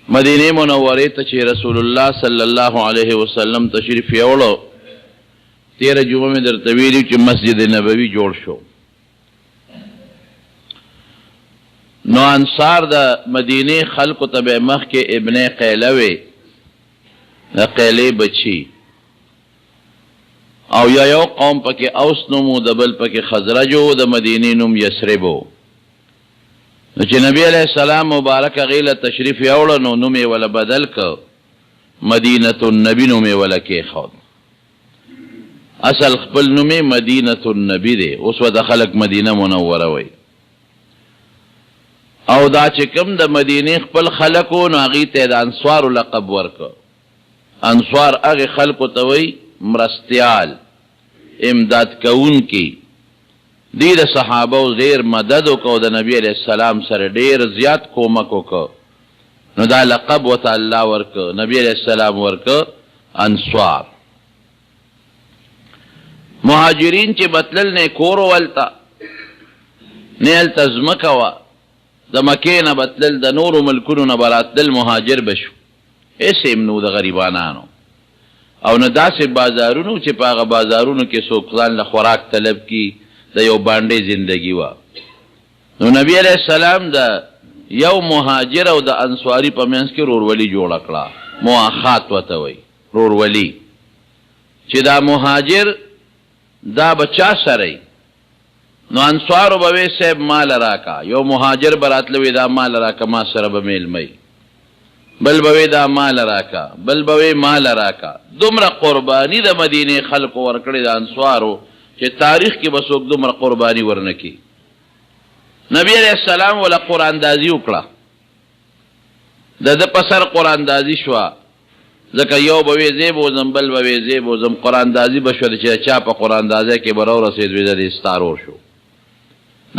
مدینه منوره ته چې رسول الله صلی الله علیه وسلم تشریف یوړو 13 جمعه مې درته ویلي چې مسجد نبوي جوړ شو. نو انصار د مدینه خلکو ته به مخکې ابن قیله وی، د قیلې بچي، او یو قوم پکې اوس نوم و، د بل پکې خزرج و، د مدینې نوم یثرب و. نو چې نبی علیہ السلام مبارک غیله تشریف یوړو نو نوم یې ولا بدل که، مدینة النبی نوم یې ولا کېښود. اصل خپل نوم یې مدینة النبی دی، اوس ورته خلک مدینه منوره وی. او دا چې کوم د مدینې خپل خلکو نو هغې ته د انصارو لقب ورکه. انصار هغې خلکو ته وی مرستیال، امداد کوونکي. دی د صحابو ډېر مدد وکړو، د نبی علیه السلام سره ډېر زیات کومک وکړو، نو دا لقب ورته الله ورکه، نبی علیه السلام ورکه انصار. مهاجرین چې بتلل نه کور ولته نه هلته ځمکه وه، د مکې نه بتلل د نورو ملکونو نه به راتلل، مهاجر به شو. هېڅ هم نو د غریبانانو، او نه داسې بازارونو چې په هغه بازارونو کې څوک ځان له خوراک طلب کي، د یو بانډې زندگی وه. نو نبی علیه السلام د یو مهاجر او د انصاري په منځ کې رورولي جوړه کړه، مواخات ورته وایي، رورولي. چې دا مهاجر دا به چا سره یي؟ نو انصارو به وی صاحب مال راکا، یو مهاجر به راتله وی دا مال راکا ما سره به میلمه، بل به وی دا مال راکا، بل به وی مال راکا. دومره قرباني د مدینې خلکو ورکړې د انصارو چې تاریخ کې به څوک دومره قرباني ورنکي. نبی علیه السلام ولا قراندازي وکړه، د ده په سر قراندازي شوه، ځکه یو به وی زی بوځم، بل به وی زی بوځم، قراندازي به شوه چې چا په قراندازۍ کې به راورسېد وی د دې ستارور شو.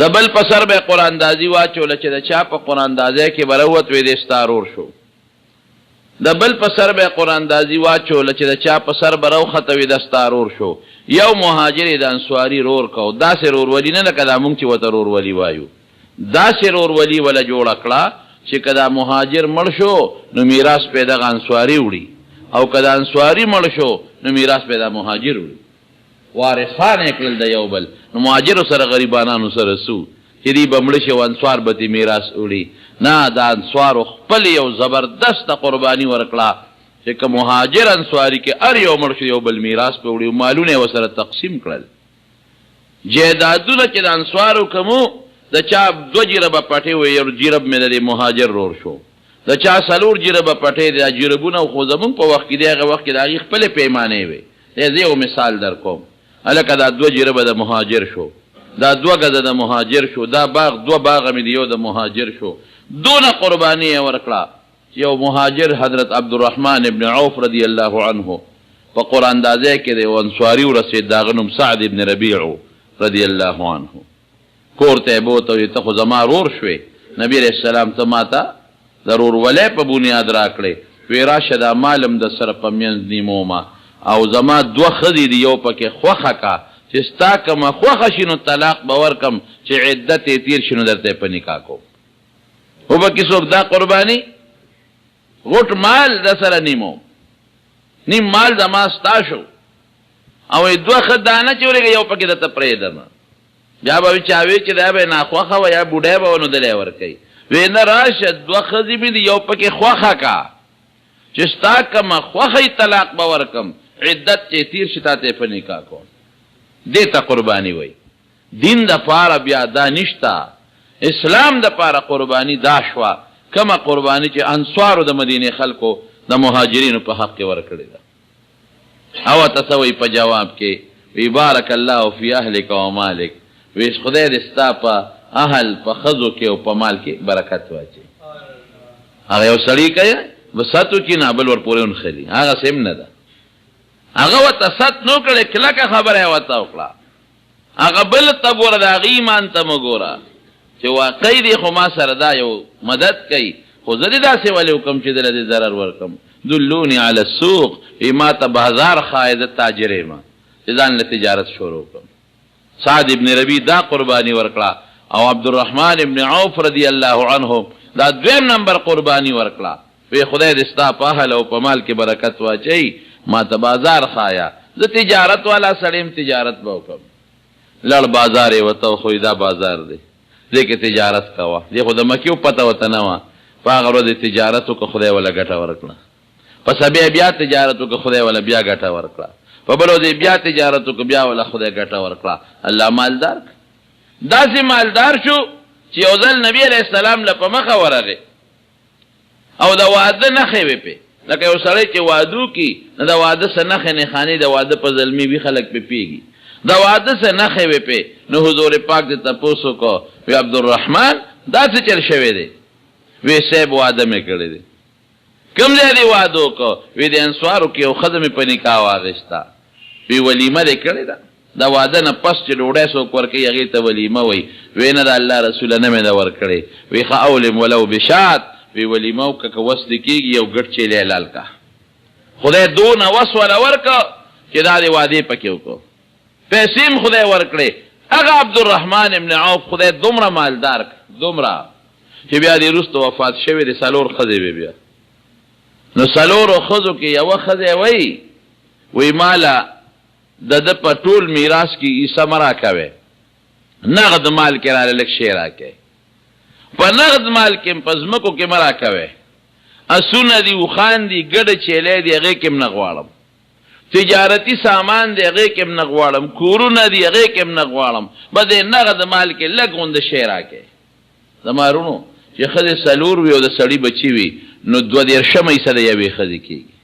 د بل په سر به قراندازي واچوله چې د چا په قراندازۍ کې به راووت وی د ستارور شو. د بل په سر به قراندازي واچوله چې د چا په سر به راوخته وي د ستارور شو. یو مهاجر د انصاري رور کو، داسې رورولي نه لکه دا مونږ چې ورته رورولي وایو، داسې رورولي وله جوړه کړه چې که دا مهاجر مړ شو نو میراث به دغه انصاري وړي، او که دا انصاري مړ شو نو میراث به دا مهاجر وړي. وارثان یې کړل د یو بل. نو مهاجرو سره غریبانانو سره سو چې دی به مړه شي او انصار به دې میراث وړي. نه، د انصارو خپل یو زبردسته قرباني ورکړه چې که مهاجر انصاري کې هر یو مړ شو یو بل میراث به وړي، مالونه یې ورسره تقسیم کړل. جایدادونه چې د انصارو کمو، د چا 2 جربه پټې وې، یو جرب مې د مهاجر رور شو، د چا 4 جربه پټې، دا جربونه خو زمونږ په وخت کې دی، هغه وخت کې د هغې خپلې پیمانې وې. زه یو مثال در کوم، هلکه دا 2 جربه د مهاجر شو، دا 2 ګزه د مهاجر شو، دا باغ 2 باغه مې د یو د مهاجر شو. دونه قرباني یې ورکړه. یو مهاجر حضرت عبدالرحمن ابن عوف رضی الله عنه په قراندازۍ کې د یو انصاري ورسېد، د هغه نوم سعد ابن ربیع رضی الله عنه. کور ته یې بوته ویل ته خو زما رور شوې، نبی علیه السلام ته ما ته د رورولۍ په بنیاد راکړې، وی راشه دا مالم د سره په منځ نیمومه، او زما 2 ښځې دي، یو پکې خوښه کا چې ستا کومه خوښه شي نو طلاق به ورکم، چې عدت یې تیر شي نو درته یې په نکاح کوم. خو پکې څوک دا قرباني غټ مال د سره نیمو، نیم مال زما ستا شو، او 2 ښه دانه چې ورېږه یو پکې درته پرېږدمه. بیا به چا وی چې دا به ناخوښه وه یا بوډۍ به ونو دلی ورکوي. وی نه راشه 2 ښځې مې دي، یو پکې خوښه کا چې ستا کومه خوښه طلاق به ورکم، عدت چې تیر شي تا ته یې په نکاح کوم. دې ته قرباني وی. دین د پاره بیا دا نشته، اسلام د پاره قرباني دا شوه کومه قرباني چې انصارو د مدینې خلکو د مهاجرینو په حق کې ورکړې ده. او ته څه وایي په جواب کې؟ وی بارک الله فی اهلک و مالک، وی خدای دې ستا په اهل په ښځو کې او په مال کې برکت واچوي. هغه یو سړي کوي وساتو کې نه بل ورپورې ونښلي، هغه سم نه ده. هغه ورته ست نو کړې، کلکه خبره یې ورته وکړه. هغه بل ته ګوره، د هغې ایمان ته مه ګوره چې واقعي دی خو ما سره دا یو مدد کوي، خو زه دې داسې ولې وکړم چې دله دې ضرر ورکړم. دلوني علی السوق، وی ما ته بازار ښایه، زه تاجر یم چې ځان له تجارت شروع کړم. سعد ابن ربی دا قرباني ورکړه، او عبدالرحمن ابن عوف رضی الله عنه دا 2 نمبر قرباني ورکړه وی خدای دې ستا په اهل او په مال کې برکت واچوي ما ته بازار ښایه زه تجارت والا سړی یم تجارت به وکړم لړ بازار یې ورته وښوی دا بازار دی دې کې تجارت کوه دې خو د مکې پته ورته نه وه په هغه ورځ تجارت وکړه خدای وله ګټه ورکړه پس بیا تجارت وکړه خدای وله بیا ګټه ورکړه په بل ورځ بیا تجارت وکړه بیا وله خدای ګټه ورکړه الله مالدار داسې مالدار شو چې یو ځل نبي علیه السلام له په مخه ورغی او د واده نښې وې پې لکه یو سړی چې واده وکړي نو د واده څه نښې نښانې د واده په زلمي وي خلک پې پیږي د واده څه نښې وې پې نو حضور پاک دې تپوس وکړو وی عبدالرحمن دا څه چل شوی دی وی صاحب واده مې کړی دی کوم ځای دې واده وکړو وی د انصارو کې یو ښځه مې په نکاح واخېسته وی ولیمه دې کړې ده د واده نه پس چې ډوډۍ څوک ورکوي هغې ته ولیمه وایي وی نه د الله رسوله نه مې ده ورکړې وی ښه اولم ولو بشات وی ولیمه وکړه که وس دې کېږي یو ګډ چیلی حلال که خدای دونه وس وله ورکړه چې دا دې وادې پکې وکړو پیسې هم خدای ورکړې هغه عبدالرحمن ابن عوف خدای دومره مالدار دومره چې بیا دې وروسته وفات شوی د 4 ښځې به بیا نو 4 ښځو کې یوه ښځې وایي ماله د ده په ټول میراث کې عیسه مه راکوئ نغد مال کې راله لږ شی راکوئ په نغد مال کې په ځمکو کې مه راکوئ اسونه دي اوښان دي ګډه چیلی دي هغې کې هم نه غواړم تجارتي سامان دی هغې کې هم نه غواړم کورونه دي هغې کې هم نه غواړم به د نغد مال کې لږ غونده شی راکوئ زما رونو چې ښځې 4 وي او د سړي بچي وي نو 22 حصه د یوې ښځې کېږي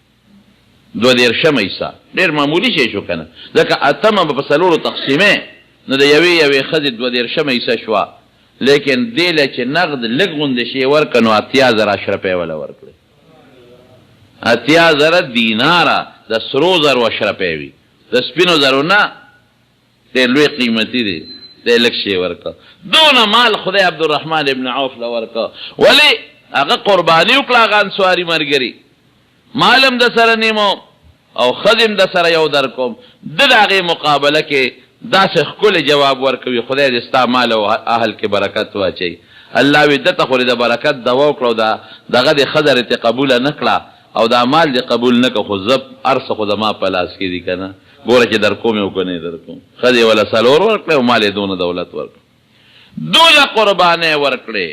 22 حصه ډېر معمولي شی شو که نه ځکه اتمه به په 4 تقسیمې نو د یوې ښځې 22 حصه شوه لیکن دې له چې نغد لږ غوندې شی ورکړه نو 80,000 اشرفۍ وله ورکړې 80,000 دیناره د سرو زرو اشرفۍ وي د سپینو زرو نه ډېر لوی قیمتي دی دی لږ شی ورکړه دونه مال خدای عبدالرحمن ابن عوف له ورکړه ولې هغه قرباني وکړه هغه انصاري ملګري مال هم د سره نیمو او ښځې هم د سره یو در کوم ده د هغې مقابله کې داسې ښکلی جواب ورکوي خدای دې ستا مال او اهل کې برکت واچوي الله وي ده ته خو د برکت دوا وکړه او دغه د ښه درې قبوله نه کړه او دا مال دې قبول نه کړه خو زه هر څه خو زما په لاس کې دي که نه ګوره چې در کوم یې او که نه یې در کوم ښځې وله 4 ورکړې او مال یې دونه دولت ورکړه دونه قربانۍ ورکړې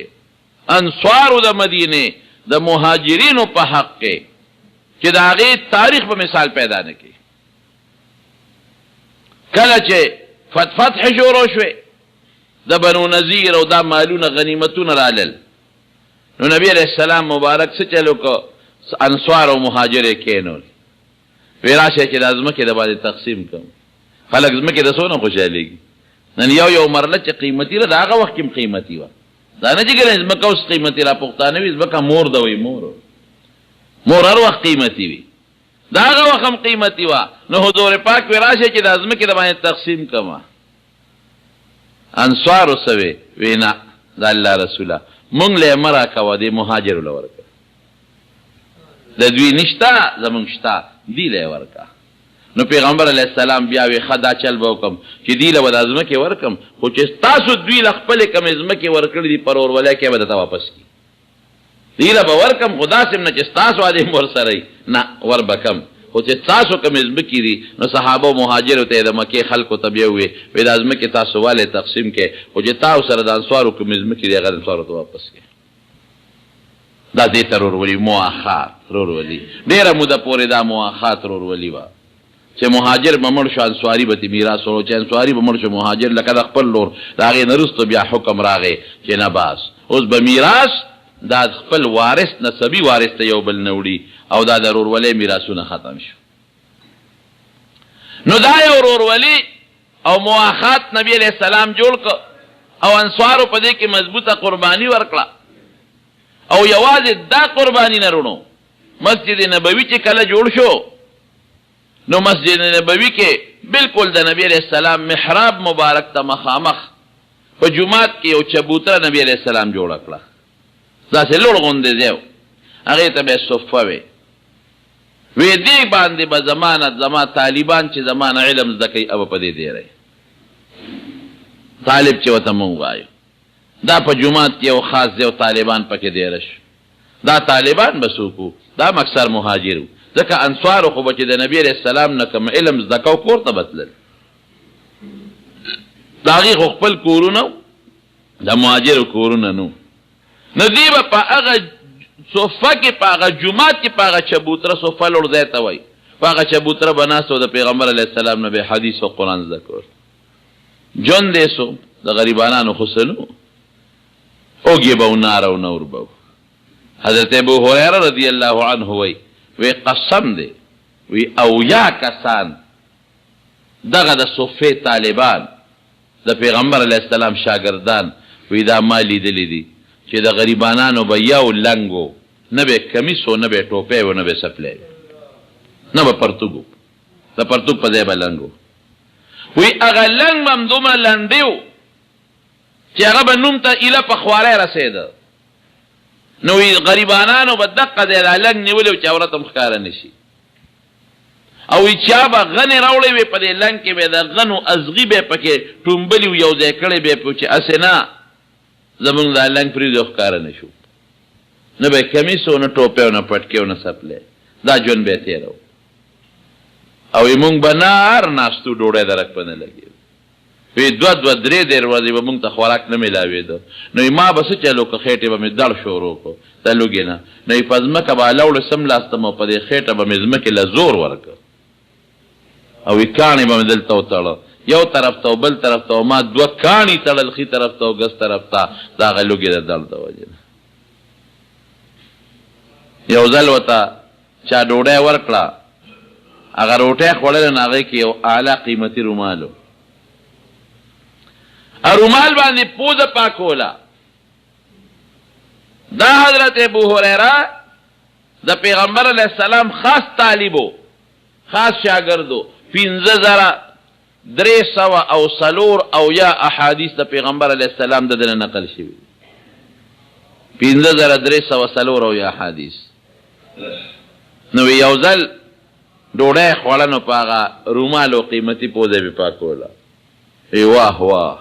انصارو د مدینې د مهاجرینو په حق کې چې د هغې تاریخ په مثال پیدا نه کړي کله چې فتح شروع شوې د بنو نذیر او دا مالونه غنیمتونه رالل نو نبی علیه السلام مبارک څه چل وکړه انصار او مهاجر یې کېنول وی راشئ چې دا ځمکې د باندې تقسیم کړم خلک ځمکې د څونه خوشحالېږي نن یو مرله چې قیمتي ده د هغه وخت کې هم قیمتي وه دا نه چې ګرې ځمکه اوس قیمتي را پښتانه وي ځمکه مور ده وایي مور هر وخت قیمتي وي دا هغه وخت هم قیمتي وه نو حضور پاک وی راشئ چې دا ځمکې د باندې تقسیم کړمه انصارو څه وی نه د الله رسوله مونږ له یې مه راکوه دې مهاجرو له ورکړه د دوی نشته زمونږ شته دی له یې ورکړه نو پیغمبر علیه السلام بیا وی ښه دا چل به وکړم چې دی له به دا ځمکې ورکړم خو چې تاسو دوی له خپلې کمې ځمکې ورکړي دي پر ورولۍ کې به درته واپس کړي دی له به ورکړم خو داسې نه چې ستاسو عادي ور سره وي نه ور به کم خو چې تاسو کمې ځمکې دي نو صحابه و مهاجرو ته یې د مکې خلکو ته بیا وویې وایي دا ځمکې تاسو والې تقسیم کړئ خو چې تاسو سره د انصارو کمې ځمکې دي هغه د انصارو ته واپس کړئ دا دې ته رورولي مؤاخات رورولي ډېره موده پورې دا مؤاخات رورولي وه چې مهاجر به مړ شو انصاري به ترې میراث ورو چې انصاري به مړ شو مهاجر لکه د خپل لور د هغې نه وروسته بیا حکم راغی چې نه باس اوس به میراث دا خپل وارث نسبي وارث ته یو بل نه وړي او دا د رورولۍ میراثونه ختم شو نو دا یو رورولي او مؤاخات نبی علیه السلام جوړ کړ او انصارو په دې کې مضبوطه قرباني ورکړه او یوازې دا قرباني نه رونو مسجد نبوي چې کله جوړ شو نو مسجد نبوي کې بالکل د نبی علیه السلام محراب مبارک ته مخامخ په جومات کې یو چبوتره نبی علیه السلام جوړه کړه داسې لوړ غوندې ځای و هغې ته به یې صفه وی وی دې باندې به زما طالبان چې زما نه علم زده کوي او په دې دیری طالب چې ورته مونږ وایو دا په جومات کې یو خاص دی او طالبان پکې دیره شو دا طالبان بسوکو دا مکسر مهاجرو ځکه انصارو خو به چې د نبي علیه السلام نه کوم علم زده کو کور ته بتلل د هغې خو خپل کورونه د مهاجرو کورونه نو نو دوی به په هغه صفه کې په هغه جومات کې په هغه چبوتره صفه لوړ ځای ته وایي په هغه چبوتره به ناست و د پیغمبر علیه السلام نه به حدیث و قرآن زده کول جون دی سو د غریبانانو خو څه نو اوږې به و ناره و نور به و حضرت ابو هریره رضی الله عنه وی وی قسم دی وی اویا کسان دغه د صفې طالبان د پیغمبر علیه السلام شاگردان وی دا ما لیدلی دي چې د غریبانانو به یو لنګ و نه به کمیس و نه به ټوپی و نه به سپلی نه به پرتوګ و د پرتوګ په ځای به لنګ و وی هغه لنګ به هم دومره لنډی و چې هغه به نوم ته ایله په خواری رسېده نو وی غریبانانو به دقه دی دا لنګ نیولی و چې عورت هم ښکاره نه شي او وی چا به غنې راوړی وی په دې لنګ کې به د غنو ازغي به پکې ټومبلي و یو ځای کړی به په چې هسې نه زمونږ دا لنګ پرېږدو ښکاره نه شو نه به کمیس و نه ټوپی و نه پټکې و نه سپلی دا ژوند به یې تېره او وی مونږ به نار ناستو ډوډۍ درک په نه لګېږو وی دوه درې ورځې به مونږ ته خوراک نه میلاوېده نو ما به څه چلو که خېټې به مې دړ شروع کړو د لوږې نه نو په ځمکه به هلوړې سملاستم او په دې خېټه به مې ځمکې له زور ورکړ او وی کاڼې به مې دلته وتړه یو طرف ته او بل طرف ته او ما دوه کاڼي تړل ښي طرف ته او ګس طرف ته د هغه لوږې د دړ د وجې نه یو ځل ورته چا ډوډۍ ورکړه هغه روټۍ خوړله نو هغې کې یو اعلی قیمتي رومال و رومال باندې پوزه پاکوله دا حضرت ابو هریره د پیغمبر علیه السلام خاص طالبو خاص شاگردو 5304 احادیث د پیغمبر علیه السلام د دنه نقل شوي 5304 احادیث نو یو ځل ډوډۍ خوړه نو په هغه رومالو قیمتي پوزه مې پاکوله واه واه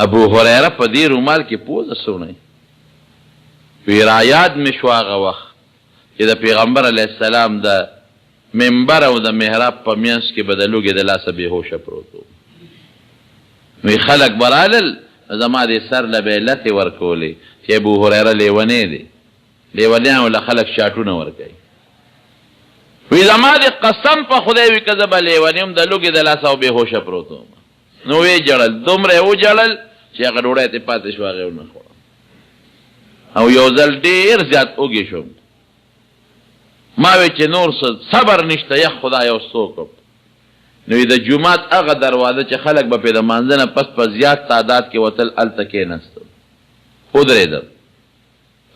ابو هریره په دې رومال کې پوزه سونی وی رایاد مې شو هغه وخت چې د پیغمبر علیه السلام د منبر او د محراب په منځ کې به د لوږې د لاسه بېهوشه پروت و وی خلک به رالل زما دې سر له به یې لتې ورکولې چې ابو هریره لیونی دی لیونیانو له خلک شاټونه ورکوي وی زما دې قسم په خدای وي که زه به لیونی یم د لوږې د لاسه او بېهوشه پروت وم نو وی جړل دومره یې وجړل چې هغه ډوډۍ ترې پاتې شوه هغې ونه خوړه او یو ځل ډېر زیات اوږې شوم ما وی چې نور صبر نشته یخ خدای یو څوک نو د جومات هغه دروازه چې خلک به پرې د مانځه نه پس په زیات تعداد کې وتل هلته کېناستم ودرېدم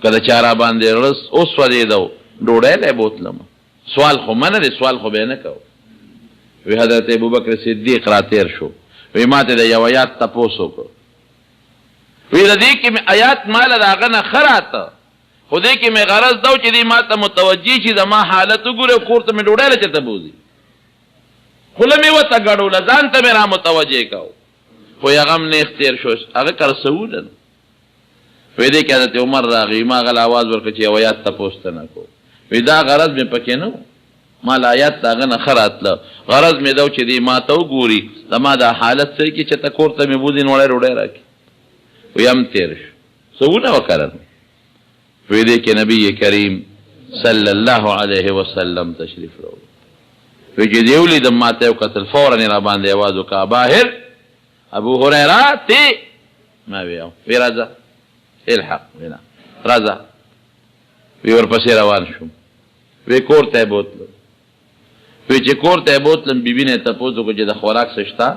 که د چا را باندې رس وسوځېده ډوډۍ لی بوتلم سوال خو منه دی سوال خو به یې نه کوو وی حضرت ابوبکر صدیق را تېر شو وی ما ته د یو آیات تپوس وکړ وی د دې کې مې آیات ماله د هغه نه ښه راته خو دې کې مې غرض ده چې دې ما ته متوجه شي زما حالت وګوري کور ته مې ډوډۍ له چېرته بوځي خوله مې ورته ګډوله ځان ته مې را متوجه کو خو هغه هم نیغ تېر شو هغه کله څه وله وی دې کې حضرت عمر راغی ما هغه آواز ورکړه چې یو آیات تپوس ته نه کو وی دا غرض مې پکې نه ما له آیات د هغه نه ښه راتله غرض مې ده چې دې ما ته وګوري زما دا حالت څه کې چې ته کور ته مې بوځي نوړی ډوډۍ راکړي وی هم تېر شو څه ونه وکړل وی دې کې نبی کریم صلی الله علیه وسلم تشریف راوړ وی چې دې ولیدم ما ته یې وکتل فورا یې را باندې اواز وکړه باهر ابو هریره تی ما وی راځه الحق وینا راځه وی ورپسې روان شوم وی کور ته یې بوتلم وی چې کور ته یې بوتلم بیبي نه یې تپوس وکړو چې د خوراک څه شته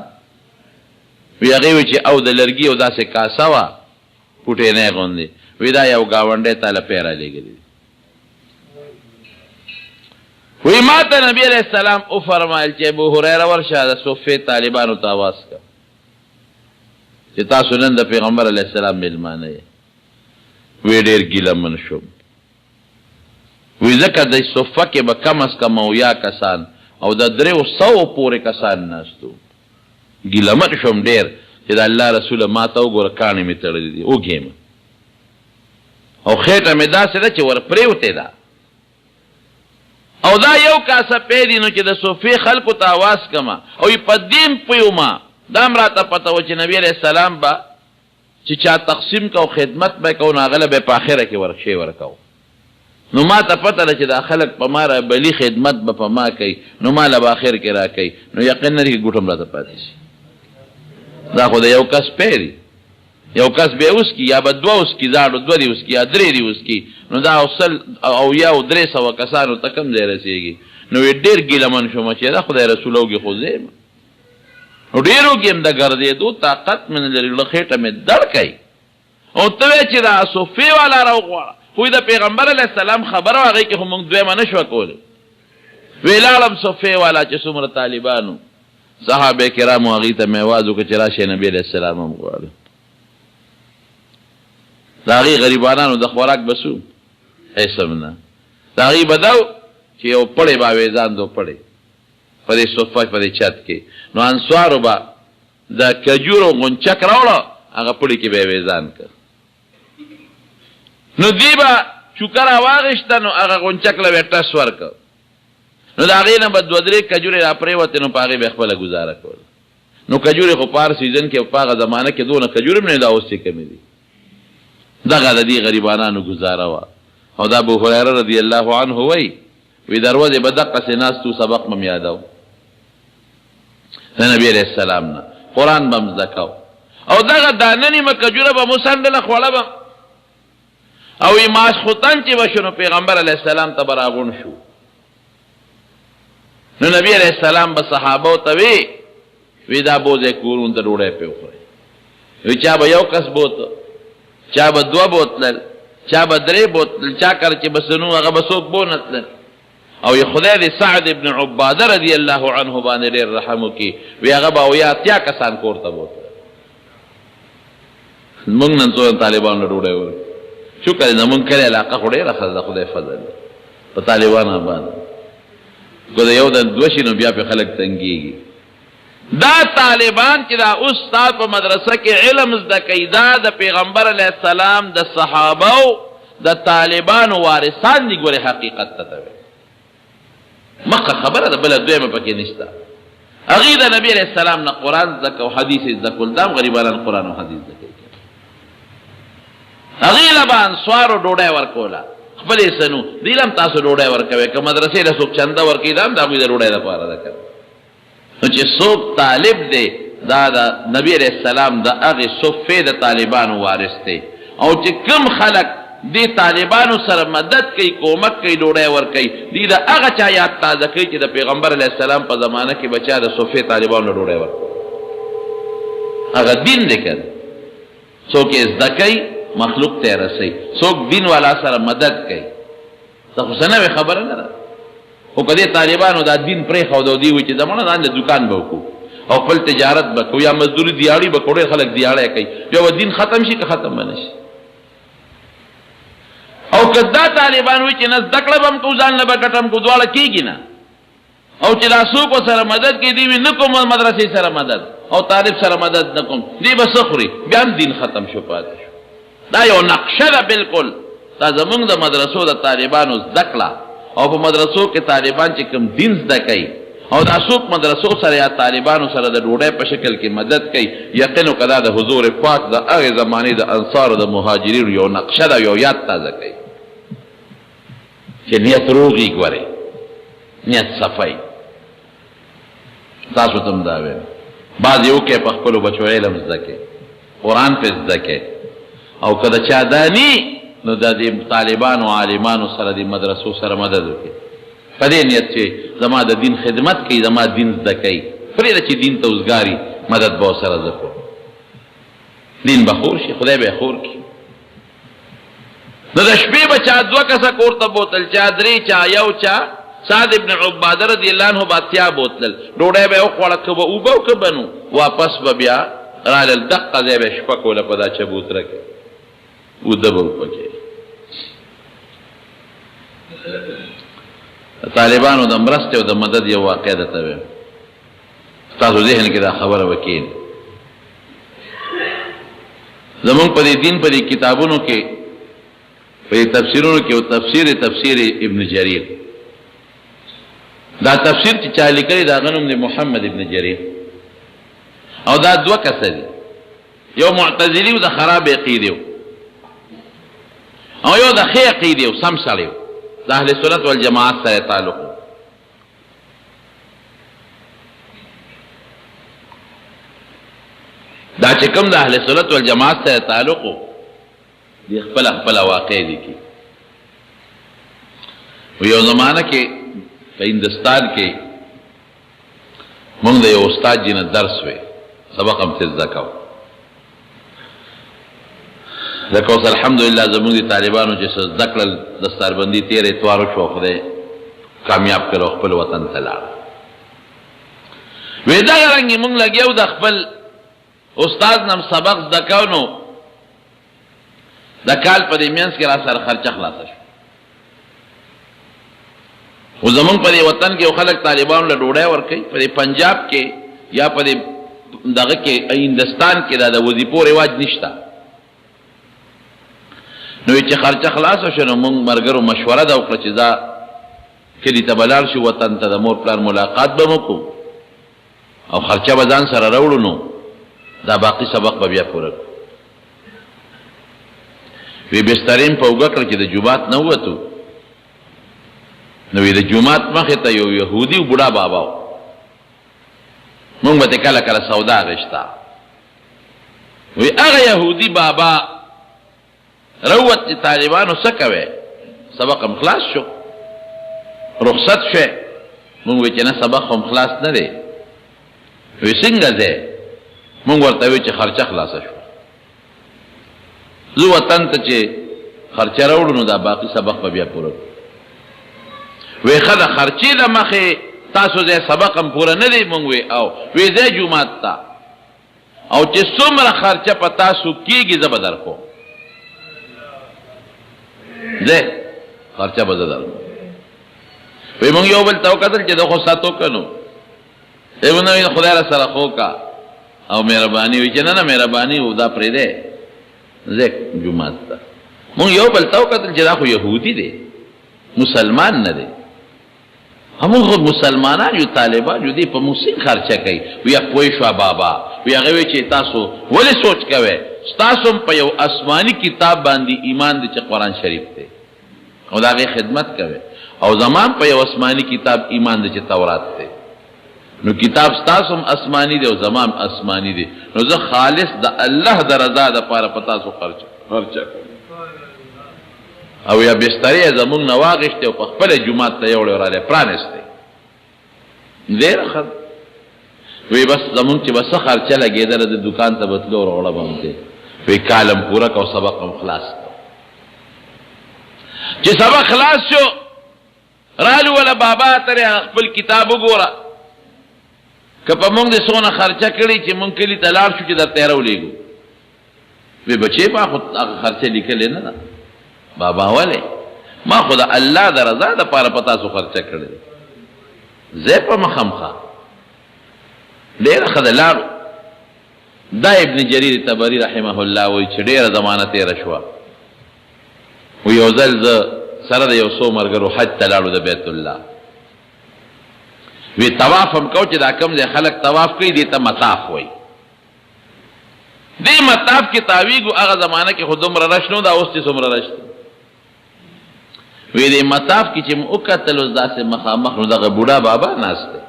وی هغې وی چې او د لرګي او داسې کاسه وه پوټینۍ غوندې وی دا یو ګاونډی تا له پیره لېږلي دي وی ما ته نبي علیه السلام وفرمایل چې ابو هریره ورشه د صفې طالبانو ته اواز کړه چې تاسو نن د پیغمبر علیه السلام میلمانه یې وی ډېر ګیله من شوم وی ځکه د صفه کې به کم از کم اویا کسان او د 300 پورې کسان ناستو ګیله من شوم ډېر چې د الله رسوله ما ته وګوره کاڼې مې تړلي دي اوږې مې او خېټه مې داسې ده چې ور پرېوتې ده او دا یو کاسه پیدي نو چې د صوفي خلکو ته آواز کما او په دین پویوما دا هم راته پته و چې نبی علیه السلام به چې چا تقسیم کو خدمت به کو نو هغه به په آخره کې ورکشي ورکو نو ما ته پته ده چې دا خلک په ما را بلی خدمت به په ما کوي نو ما له به آخر کې را کوي نو یقین نه دی ګوټم راته پاتې شي دا خو د یو کس پیدي یو کس به اوس کی یا به دوه اوس کی زاړو دوه دی اوس کی یا درې دی اوس کی نو دا اصل او یا 300 کسانو ته کم ځای رسېږي نو ډېر ګیلمن شوم چې دا خدای رسول اوږې خو زه یم نو ډېرو کې هم د ګرځېدو طاقت مې نه لري خېټه مې دړ کوي او ته وایې چې دا صوفي والا راوغواړه خو د پیغمبر علیه السلام خبره هغې کې خو موږ دویمه نه شوه کولی وی لاړم صوفي والا چې څومره طالبانو صحابه کرامو هغې ته مې آواز وکړه چې راشئ نبي علیه السلام هم غواړو د هغې غریبانانو د خوراک بسو حسم نه د هغې به دا چې یو پړی به اویزان دو پړی په دې صفه په دې چت کې نو انصارو به د کجورو غونچک راوړه هغه پړي کې به یې ویزان کړ نو دی به چوکه راواغېسته نو هغه غونچک له به یې ټس ورکړ نو د هغې نه به 2-3 کجورې را پرېوتې نو په هغې به یې خپله ګزاره کوله نو کجورې خو په هر سیزن کې په هغه زمانه کې دونه کجورې هم نه دا اوس چې کمې دي دغه د دې غریبانانو ګزاره وه او دا ابو هریره رضی الله عنه وی دروازې به دقسې ناستو سبق مم یادو د نبي علیه السلام نه قرآن به م زده کو او دغه دا نیمه کجوره به مو څنډله خوړه به او یې ماسخوتن چې به شو نو پیغمبر علیه السلام ته به راغونډ شو نو نبي علیه السلام به صحابو ته وی دا بوځئ کورونو ته ډوډۍ پې وخورئ وی چا به یو کس بوته چا به 2 بوتلل چا به 3 بوتلل چا کر چې بسنو هغه به څوک بونتلل او یې خدای دې سعد ابن عباده رضی الله عنه باندې ډېر رحم وکړي وی هغه به 80 کسان کور ته بوتل موږ نن څو طالبانو ډوډۍ ورکړو شکر دې زموږ کلي علاقه خو ډېره ښه ده خدای فضل په طالبانو باندې که د یو د 2 شي نو بیا پې خلک تنګېږي دا طالبان چې دا اوس ستا په مدرسه کې علم زده کوي دا د پیغمبر علیه السلام د صحابو د طالبانو وارثان دي ګورې حقیقت ته ته مخه خبره ده بله دویمه پکې نشته هغې د نبي علیه السلام نه قرآن زده کو حدیث یې زده کول دا هم غریبانان قرآن او حدیث زده کوي هغې له به انصارو ډوډۍ ورکوله خپل یې سنو دې له هم تاسو ډوډۍ ورکوئ که مدرسې له څوک چنده ورکوي دا هم د هغوی د ډوډۍ لپاره ده که نو چې څوک طالب دی دا د نبي علیه السلام د هغې صفې د طالبانو وارث دی او چې کوم خلک دې طالبانو سره مدد کوي کومک کوي ډوډۍ ورکوي دوی د هغه چا یاد تازه کوي چې د پیغمبر علیه السلام په زمانه کې به چا د صفې طالبانو ډوډۍ ورکوي هغه دین دی که څوک یې زده کوي مخلوق ته یې رسوي څوک دین والا سره مدد کوي ته خو څه نوې خبره نه ده خو که دې طالبانو دا دین پرېښود او دوی وایي چې زموږ ځان له دوکان به وکړو او خپل تجارت به کوو یا مزدوري دیاړي به کوو ډېر خلک دیاړی کوي بیا به دین ختم شي که ختم به نه شي او که دا طالبان وایي چې نه زده کړه به هم کوو ځان له به ګټم کوو دواړه کېږي نه او چې دا څوک سره مدد کوي دوی وایي نه کوم مدرسې سره مدد او طالب سره مدد نه کوم دوی به څه خوري بیا هم دین ختم شو پاتې شو دا یو نقشه ده بلکل دا زمونږ د مدرسو د طالبانو زده کړه او په مدرسو کې طالبان چې کوم دین زده کوي او دا څوک مدرسو سره یا طالبانو سره د ډوډۍ په شکل کې مدد کوي یقین وکړه دا د حضور پاک د هغې زمانې د انصارو د مهاجرینو یو نقشه ده یو یاد تازه کوي چې نیت روغي ګورئ نیت صفی تاسو ته هم دا ویم بعض یو کې په خپلو بچو علم زده کوي قرآن پې زده کوي او که د چا دا ني نو د دې طالبانو عالمانو سره د مدرسو سره مدد وکړي په دې نیت چې زما د دین خدمت کوي زما دین زده کوي پرېږده چې دین ته اوزګاري مدد به ورسره زه کوم دین به خور شي خدای به یې خور کړي نو د شپې به چا 2 کسه کور ته بوتل چا 3 چا یو چا سعد ابن عباده رضی الله عنه به 80 بوتلل ډوډۍ به یې وخوړه که به اوبه او که به نو واپس به بیا رالل دقه ځای به یې شپه کوله په دا چبوتره کې اوده به وپکې طالبانو د مرستې او د مدد یو واقع درته ویم ستاسو ذهن کې دا خبره وکړي زمونږ په دې دین په دې کتابونو کې په تفسیرونو کې او تفسیر ابن جریر دا تفسیر چې چا لیکلی دا غنوم دی محمد ابن جریر او دا دوه کسه دي یو معتزلی او د خراب عقیده او یو د ښې عقیده او سم سړی د اهل سنت والجماعت سره تعلق دا چې کوم د اهل سنت والجماعت سره تعلق دی خپل واقع دي کی یو زمانہ کې په هندستان کې موږ د یو استاد جن درس وې سبق هم تز زکاو زکاو الحمدلله زموږ د طالبانو چې ذکر دستاربندي تیر اتوار شو خدای کامیاب کړو خپل وطن ته لاړ وې دا رنګ موږ لګیو د خپل استاد نم سبق زکاو نو د کال په دې مینس کې را سره خرچه خلاص شو و زمون په وطن کې خلک طالبانو له ډوډۍ ورکوي په پنجاب کې یا په دغه کې هندستان کې دا د وظیفو رواج نشته نو چې خرچه خلاص شو نو موږ مرګرو مشوره دا وکړه چې دا کلی ته بلار شو وطن ته د مور پلار ملاقات به وکړو او خرچه به ځان سره راوړو نو دا باقي سبق به بیا پوره وی بسترین په وګه کړ چې د جومات نه ووتو نو د جومات مخې ته یو یهودي بوډا بابا و مونږ به کله کله سودا غشتا وی هغه یهودي بابا روت چې طالبانو څه کوي سبق هم خلاص شو رخصت شوه مونږ وی چې نه سبق هم خلاص نه دی وی څنګه دی مونږ ورته وی چې خرچه خلاصه شو زه وطن ته چې خرچه راوړو نو دا باقي سبق به بیا پوره وی خدا خرچی دا مخی تاسو زی سبق هم پورا ندی منگوی او وی زی جومات تا او چه سمر خرچه پا تاسو کیگی زبا در کو زی خرچه با در کو وی منگ یو بل تاو کتل چه دا خو ساتو کنو ای منوی خدای را سر خو کا او مهربانی وی چه نه مهربانی او دا پریده زی جومات تا منگ یو بل تاو کتل چه دا خو یهودی دی مسلمان نه دی همون خود مسلمانان یو طالبان یو دی په موسیقي خرچه کوي ویا پوي شو بابا ویا غوي چې تاسو ولې سوچ کوي تاسو په یو آسماني کتاب باندې ایمان دي چې قرآن شریف دی او دا غي خدمت کوي او زمان په یو آسماني کتاب ایمان دي چې تورات دی نو کتاب تاسو آسماني دی او زمان آسماني دی نو زه خالص د الله د رضا د پاره پتا سو خرچه کوي او یا بستری زمون نواغشته او په خپل جمعات ته یو وراله پرانسته ډیر خد وی بس زمون چې بس خرچه لګیدل د دکان ته بتلو وروړه باندې وی کالم پورا کو سبق هم خلاص چې سبق خلاص شو رالو ولا بابا تر خپل کتاب وګوره کپه مونږ د سونه خرچه کړی چې مونږ کلی تلار شو چې د تیرو لګو وی بچي په خرچه لیکل نه بابا ولی ما خدا الله در رضا د پاره پتا سو خرچه کړی زه په مخمخه ډیر خدلار دا ابن جریر تبری رحمه الله وی چې ډیر زمانه تیر شو و یو ځل سره د یو څو مرګرو حج تلاړو د بیت الله وی طواف هم کو چې دا کم ځای خلک طواف کوي دې ته مطاف وای دې مطاف کې تاویګو هغه زمانه کې خودم را رښنو دا اوس چې څومره رښت وی دې مطاف کې چې وکتل اوس داسې مخامخ نو دغه بوډا بابا ناشته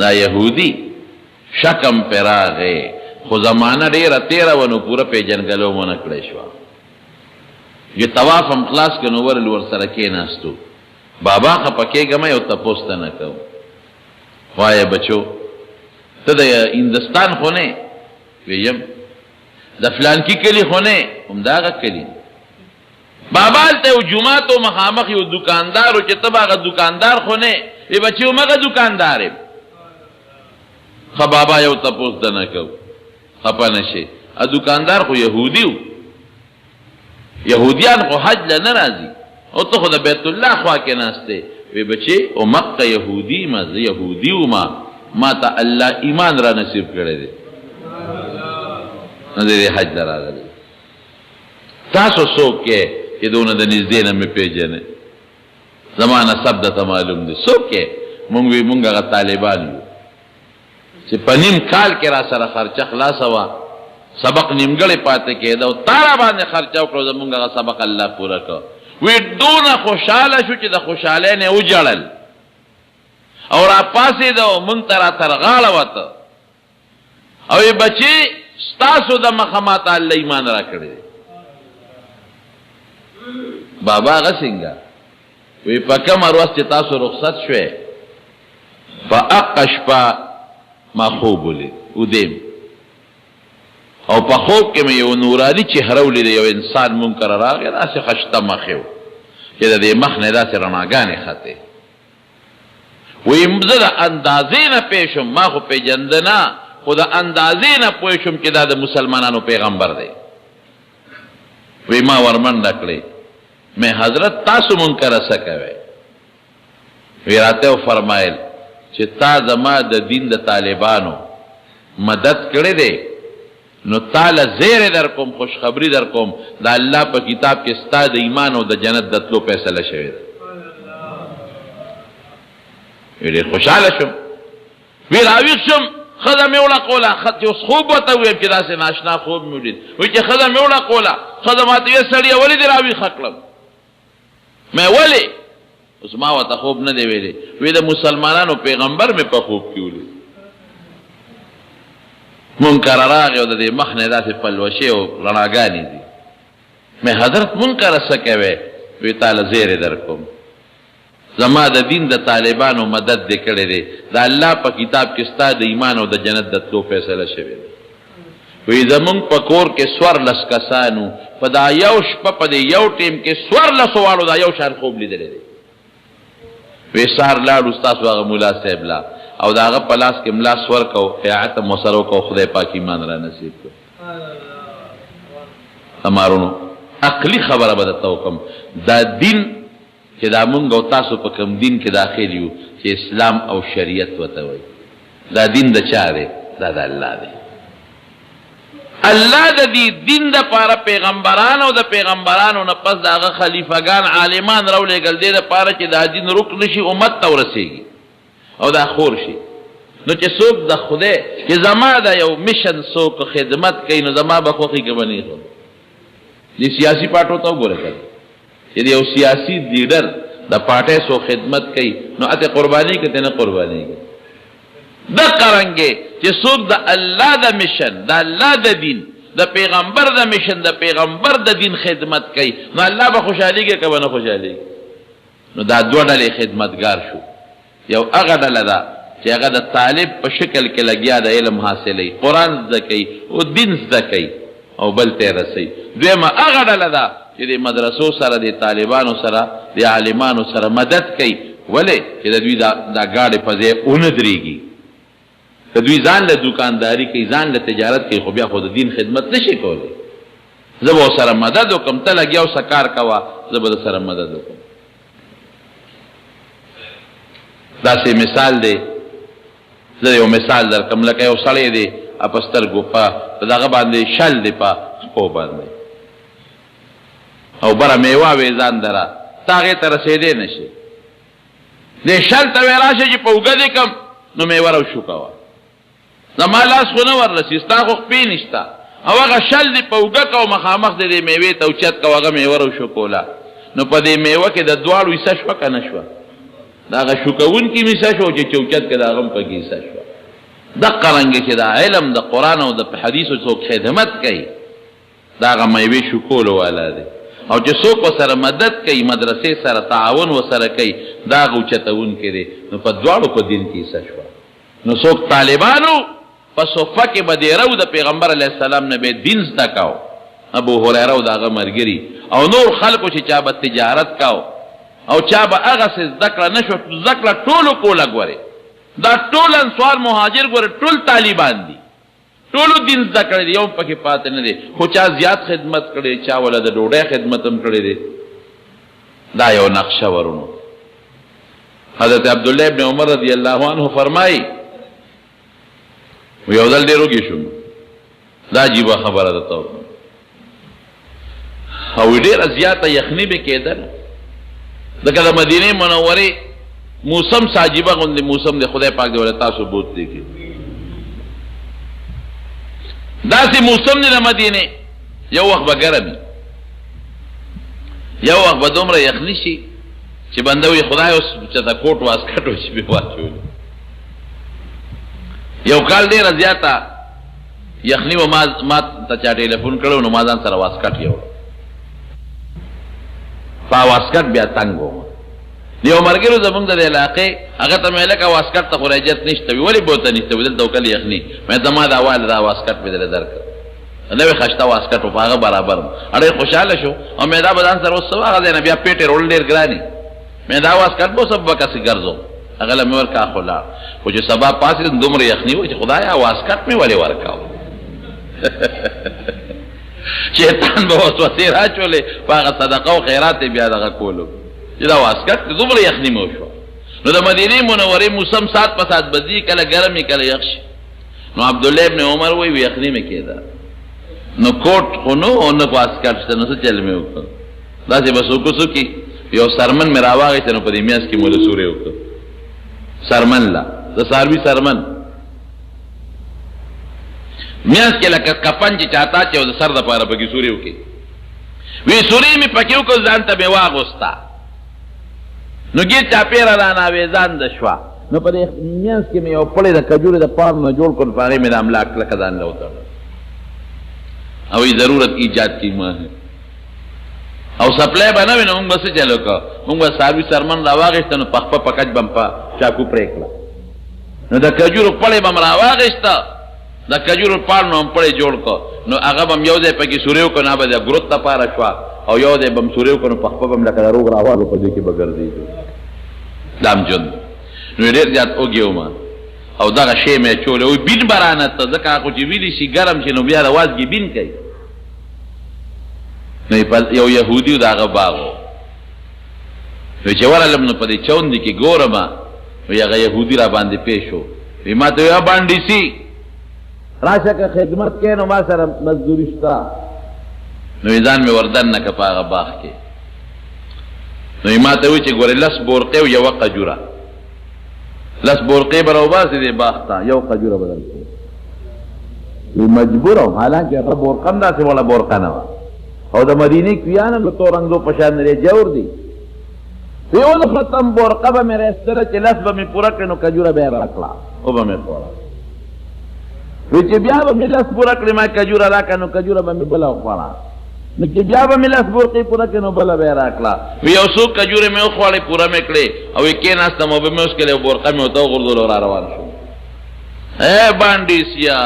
دا يهودي شکم پراغه خو زمانہ ډیره تیره ونو پوره پیجنګلو مونږ کړی شو یہ طواف هم خلاص کنو ورل ور سره کې ناستو بابا خپکه غمه او تاسو ته نه کو وای بچو ته د هندستان خونه ویم د فلان کی کلی خونه هم داغه کلی بابا ته جمعه تو مخامخ یو دکاندار او چې تباغه دکاندار خونه ای بچو مګه دکاندار خ بابا یو تاسو ته نه کو خپه نشي ا دکاندار خو يهودي يهوديان خو حج نه راځي او ته خو د بیت الله خوا کې ناشته وی بچي او مکه يهودي ما يهودي ما ته الله ایمان را نصیب کړی دی نه دې حج راغلی تاسو څوک یې چې دونه د نږدې نه مې پیژنې زما نسب درته معلوم دی څوک یې مونږ وی مونږ هغه طالبان یو چې په نیم کال کې را سره خرچه خلاصه وه سبق نیمګړی پاتې کېده او تا را باندې خرچه وکړو زمونږ هغه سبق الله پوره کړ وی دونه خوشحاله شو چې د خوشحالۍ نه وجړل او را پاسېده او مونږ ته را تر غاړه وته او ای بچی ستاسو د مخه ماته الله ایمان را کړی دی بابا هغه څنګه وی په کومه ورځ چې تاسو رخصت شوې په هغه شپه ما خوب ولید ودیم او په خوب کې مې یو نوراني چهره ولیده یو انسان مونږ کره راغی داسې خشته مخ یې و چې د دې مخ نه داسې رڼاګانې ختې وی زه د اندازې نه پوه شم ما خو پېژنده نه خو د اندازې نه پوه شم چې دا د مسلمانانو پیغمبر دی وی ما ورمنډه کړې مې حضرت تاسو مونږ کره څه کوئ وی راته وفرمایل چې تا زما د دین د طالبانو مدد کړی دی نو تاله زیره در کوم خوشخبری در کوم د الله په کتاب کې ستا د ایمان او د جنت د تلو فیصله شوې ده ډېر خوشحاله شم وی راویښ شم ښځه مې وړقوله اوس خوب ورته وویم چې داسې ناشنا خوب مې ولید وایي چې ښځه مې وړقوله ښځه ماته ویې سړیه ولې دې راویښه کړم مې ولې اوس ما ورته خوب نه دی ویلی وی د مسلمانانو پیغمبر مې په خوب کې ولید منکر راغی او د دې مخ نه داسې پلوشې او رڼاګانې دي مې حضرت منکر څه کوې وی تاله زیرې در کوم زما د دین د طالبانو مدد دې کړی دی د الله په کتاب کې ستا د ایمان او د جنت د تلو فیصله شوې ده وی زمونږ په کور کې 14 کسانو په دا یو شپه په دې یو ټیم کې 14 واړو دا یو شان خوب لیدلی دی وی سهار لاړو ستاسو هغه ملا صاحب لا او د هغه په لاس کې ملا سور کو قیاعت هم ورسره وکړو خدای پاک ایمان را نصیب کړو همارونو عقلي خبره به درته وکړم دا دین چې دا مونږ او تاسو په کوم دین کې داخل یو چې اسلام او شریعت ورته وایي دا دین د چا دی دا د الله دی الله د دې دین دپاره پیغمبرانو د پیغمبرانو نه پس د هغه خلیفګان عالمان راولېږل دې دپاره چې دا دین رک نشي امت ته ورسېږي او دا خور شي نو چې څوک د خدای چې زما د یو مشن څوک خدمت کوي نو زما به خوښي کې به نه وي دې سیاسي پارټو ته وګوره که چې د یو سیاسي لیډر د پارټۍ څوک خدمت کوي نو اته قرباني که ته نه قرباني کوي دقه رنګې چې څوک د الله د مشن د الله د دین د پیغمبر د مشن د پیغمبر د دین خدمت کوي نو الله به خوشحالېږي که به نه خوشحالېږي نو دا دوه ډلې خدمتګار شو یو هغه ډله ده چې هغه د طالب په شکل کې لګیا د علم حاصلوي قرآن زده کوي او دین زده کوي او بل ته یې رسوي دویمه هغه ډله ده چې د مدرسو سره د طالبانو سره د عالمانو سره مدد کوي ولې چې د دوی دا ګاډې په ځای ونه درېږي که دوی ځان له دوکانداري کوي ځان له تجارت کوي خو بیا خو د دین خدمت نشي کولی زه به ورسره مدد وکړم ته لګیا اوسه کار کوه زه به در سره مدد وکړم داسې مثال دی زه یو مثال درکړم لکه یو سړی دی په سترګو په دغه باندې شل دی په خپو باندې او بره میوه وې ځان دره ته هغې ته رسېدی نه شي دې شل ته وی راشه چې په اوږه دې کړم نو میوه راوشو کوه زما لاس خو نه وررسي ستا خو خپې نشته او هغه شل دې په اوږه کوه مخامخ دې دې میوې ته اوچت کوه هغه میوه راوشو کوله نو په دې میوه کې د دواړو حصه شوه که نه شوه د هغه شو کوونکي مې حصه شوه چې چوچت کې د هغه هم پکې حصه شوه دقه رنګې چې دا علم د قرآن او د حدیثو څوک خدمت کوي د هغه میوې شو کولو والا دی او چې څوک ورسره مدد کوي مدرسې سره تعاون ورسره کوي دا هغه اوچتوونکی دی نو په دواړو په دین کې حصه شوه نو څوک طالبانو په صفه کې به دیره د پیغمبر علیه السلام نه به دین زده کو ابو هریره او د هغه ملګري او نور خلکو چې چا به تجارت کو او چا به هغسې زده کړه نه شو زده کړه ټولو کوله ګورې دا ټول انصار مهاجر ګورې ټول طالبان دي ټولو دین زده کړی دی یو پکې پاتې نه دی خو چا زیات خدمت کړی چا ولا د ډوډۍ خدمت هم کړی دی دا یو نقشه ورونو حضرت عبدالله ابن عمر رضی الله عنه فرمایي یو ځل ډېر وږی شوم دا عجیبه خبره ده ته او ډېره زیاته یخني به کېدل لکه د مدینې منورې موسم ساجیبه غوندې موسم دی خدای پاک دې ولې تاسو بوت دی کې داسې موسم دی د مدینې یو وخت به ګرم وي یو وخت به دومره یخني شي چې بنده وي خدای اوس چېرته کوټ واسکټ وشي پې واچولي یو کال ډېره زیاته یخني به ما ته چا ټلیفون کړی نو ما ځان سره واسکټ یوړ په واسکټ بیا تنګ وم د یو ملګرو زمونږ د علاقې هغه ته مې لکه واسکټ ته خو رجت نشته وي ولې بوته نشته وي دلته وکل یخني مې ته ما دا واله دا واسکټ مې درله درکړ نوې خشته واسکټ و په هغه برابر اړې خوشحاله شو او مې دا به ځان سره اوس څه هغه ځای نه بیا پیټې رول ډېر ګرانې مې دا واسکټ به سب به کسې ګرځو هغه له مې ورکا خو لاړ خو چې سبا پاسېدم دومره یخني وه چې خدایا واسکټ مې ولې ورکاو شیطان به وسوسې راچولې په هغه صدقه او خیرات یې بیا دغه کولو چې دا واسکټ دومره یخني مې وشوه نو د مدینې منورې موسم سات په سات بدلي کله ګرم وي کله یخ شي نو عبدالله ابن عمر وایي یخني مې کېده نو کوټ خو نو او نه واسکټ شته نو څه چل مې وکړ داسې به څوک څوکي یو سرمن مې راواغېسته نو په دې میاشت کې مو له سورې وکړ سرمن لا د څاروي سرمن میاس کې لکه کفن چې چاته چې د سر دپاره پکې سورې وکړي وی سورې مې پکې وکړ ځان ته مې واغوسته نو ګیر چاپېره رانه اوېزان د شوه نو په دې میاس کې مې یو پړی د کجورې د پاڼو نه جوړ کړ په هغې مې د املا کلکه ځان له وتړل او ضرورت ایجاد کی ما او سپلای به نه وي نو موږ به څه چل وکړو موږ به څاروي سرمن راواغېسته نو په خپه پکچ به م په چاکو پرې کړه نو د کجورو پړی به م راواغېسته د کجورو پاڼ نو هم پړی جوړ کړ نو هغه به م یو ځای پکې سورې وکړو نه به د ګروت دپاره شوه او یو ځای به م سورې وکړو نو په خپه به م لکه د روغ راوالو په دې کې به ګرځېدو دا م ژوند نو ډېر زیات وږی وم او دغه شی مې اچولی وایي بین به رانه ته ځکه خو چې ویلي شي ګرم شي نو بیا د وازګې بین کوي نو یو یهودي و د هغه باغ و نو چې ورغلم نو په دې چوندې کې ګورم وایي هغه یهودي را باندې پیش و وایي ما ته وایي بانډیسي راشه که خدمت کې نو ما سره مزدوري شته نو ځان مې وردننه که په هغه باغ کې نو ما ته وایي چې ګورې لس بورقې او یوه قجوره لس بورقې به راوباسې دې باغ ته یو قجوره به درکړو وی مجبور وم حالانکې هغه بورقه هم داسې وله بورقه نه وه او د مدینې کویان هم د تورنګزو په شان دی جور دي یو د ختم بورقه به مې راایستله چې لس به مې پوره کړې نو کجوره به یې راکړه او به مې خوړه وی چې بیا به مې لس پوره کړې ما کجوره راکړه نو کجوره به مې بله وخوړه نو چې بیا به مې لس بورقې پوره کړې نو بله به یې راکړه وی یو څو کجورې مې وخوړې پوره مې کړې او یې کېناستم او به مې وسکلې او بورقه مې ورته وغورځولو را روان شو بانډیسیا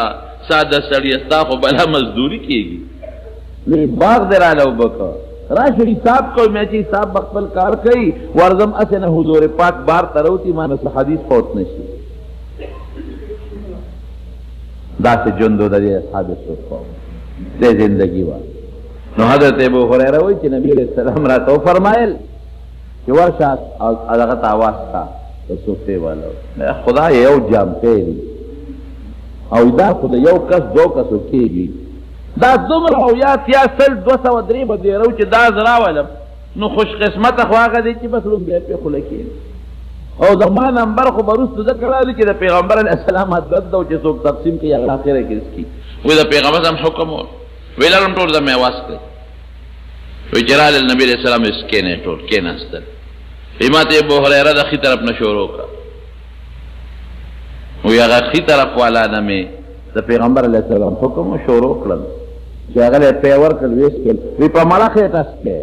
ساده سړیه ستا خو بله مزدوري کېږي باغ دې راله وبکه راشه حساب کوئ مې چې حساب به خپل کار کوي ورځم هسې نه حضور پاک بار ته راوځي ما نه څه حدیث فوت نه شي داسې ژوند و د دې اصحاب صفا دې زندګي وه نو حضرت ابو هریره وایي چې نبي علیه السلام راته وفرمایل چې ورشه هغه ته اواز کا د صوفې والو خدای یو جامتی دي او دا خو د یو کس دو کسو کېږي دا دومره او یا تیا سل 203 به دې رو چې دا زه راولم نو خوش قسمته خو هغه دی چې بس لږ بیا پې خوله کېږي او زما نمبر خو به وروسته ځکه راځي چې د پیغمبر علیه السلام حضرت ده چې څوک تقسیم کوي هغه اخره کې څکي وایي د پیغمبر هم حکم و ویل لم ټول زه مې اواز کړی وایي چې راغلل نبي علیه السلام یې کېنې ټول کېناستل وایي ما ته ابو هریره د ښي طرف نه شروع کړه وایي هغه ښي طرف والا نه مې د پیغمبر علیه السلام حکم شروع کړل چې هغه له پی ورکړل ویې څکل وایي په مړه خېټه څکې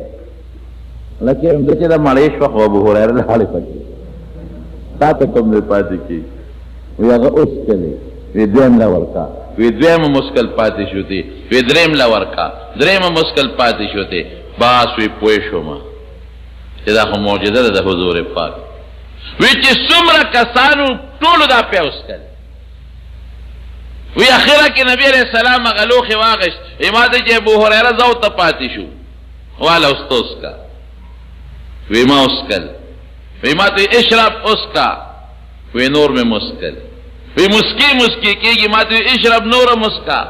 لکه همدا چې د مړې شوه خو ابو هریره لاړې پکې تا ته کوم دی پاتې کېږي وایي هغه وڅکلې وی دویم له ورکا وی دویمه مسکل پاتې شو دی وی دریم له ورکا دریمه مسکل پاتې شو دی باس وی پوه شوم چې دا خو معجزه ده د حضور پاک وی چې څومره کسانو ټولو دا پی وڅکل وی اخره کې نبی علیه السلام هغه لوښې واخیست وی ما ته چې ابو هریره زه ورته پاتې شو واله اوسته وڅکه وی ما وڅکل وی ما ته اشرب وڅکه وی نور مې مسکل وی مسکی مسکی کېږي ما ته اشرب نور مسکا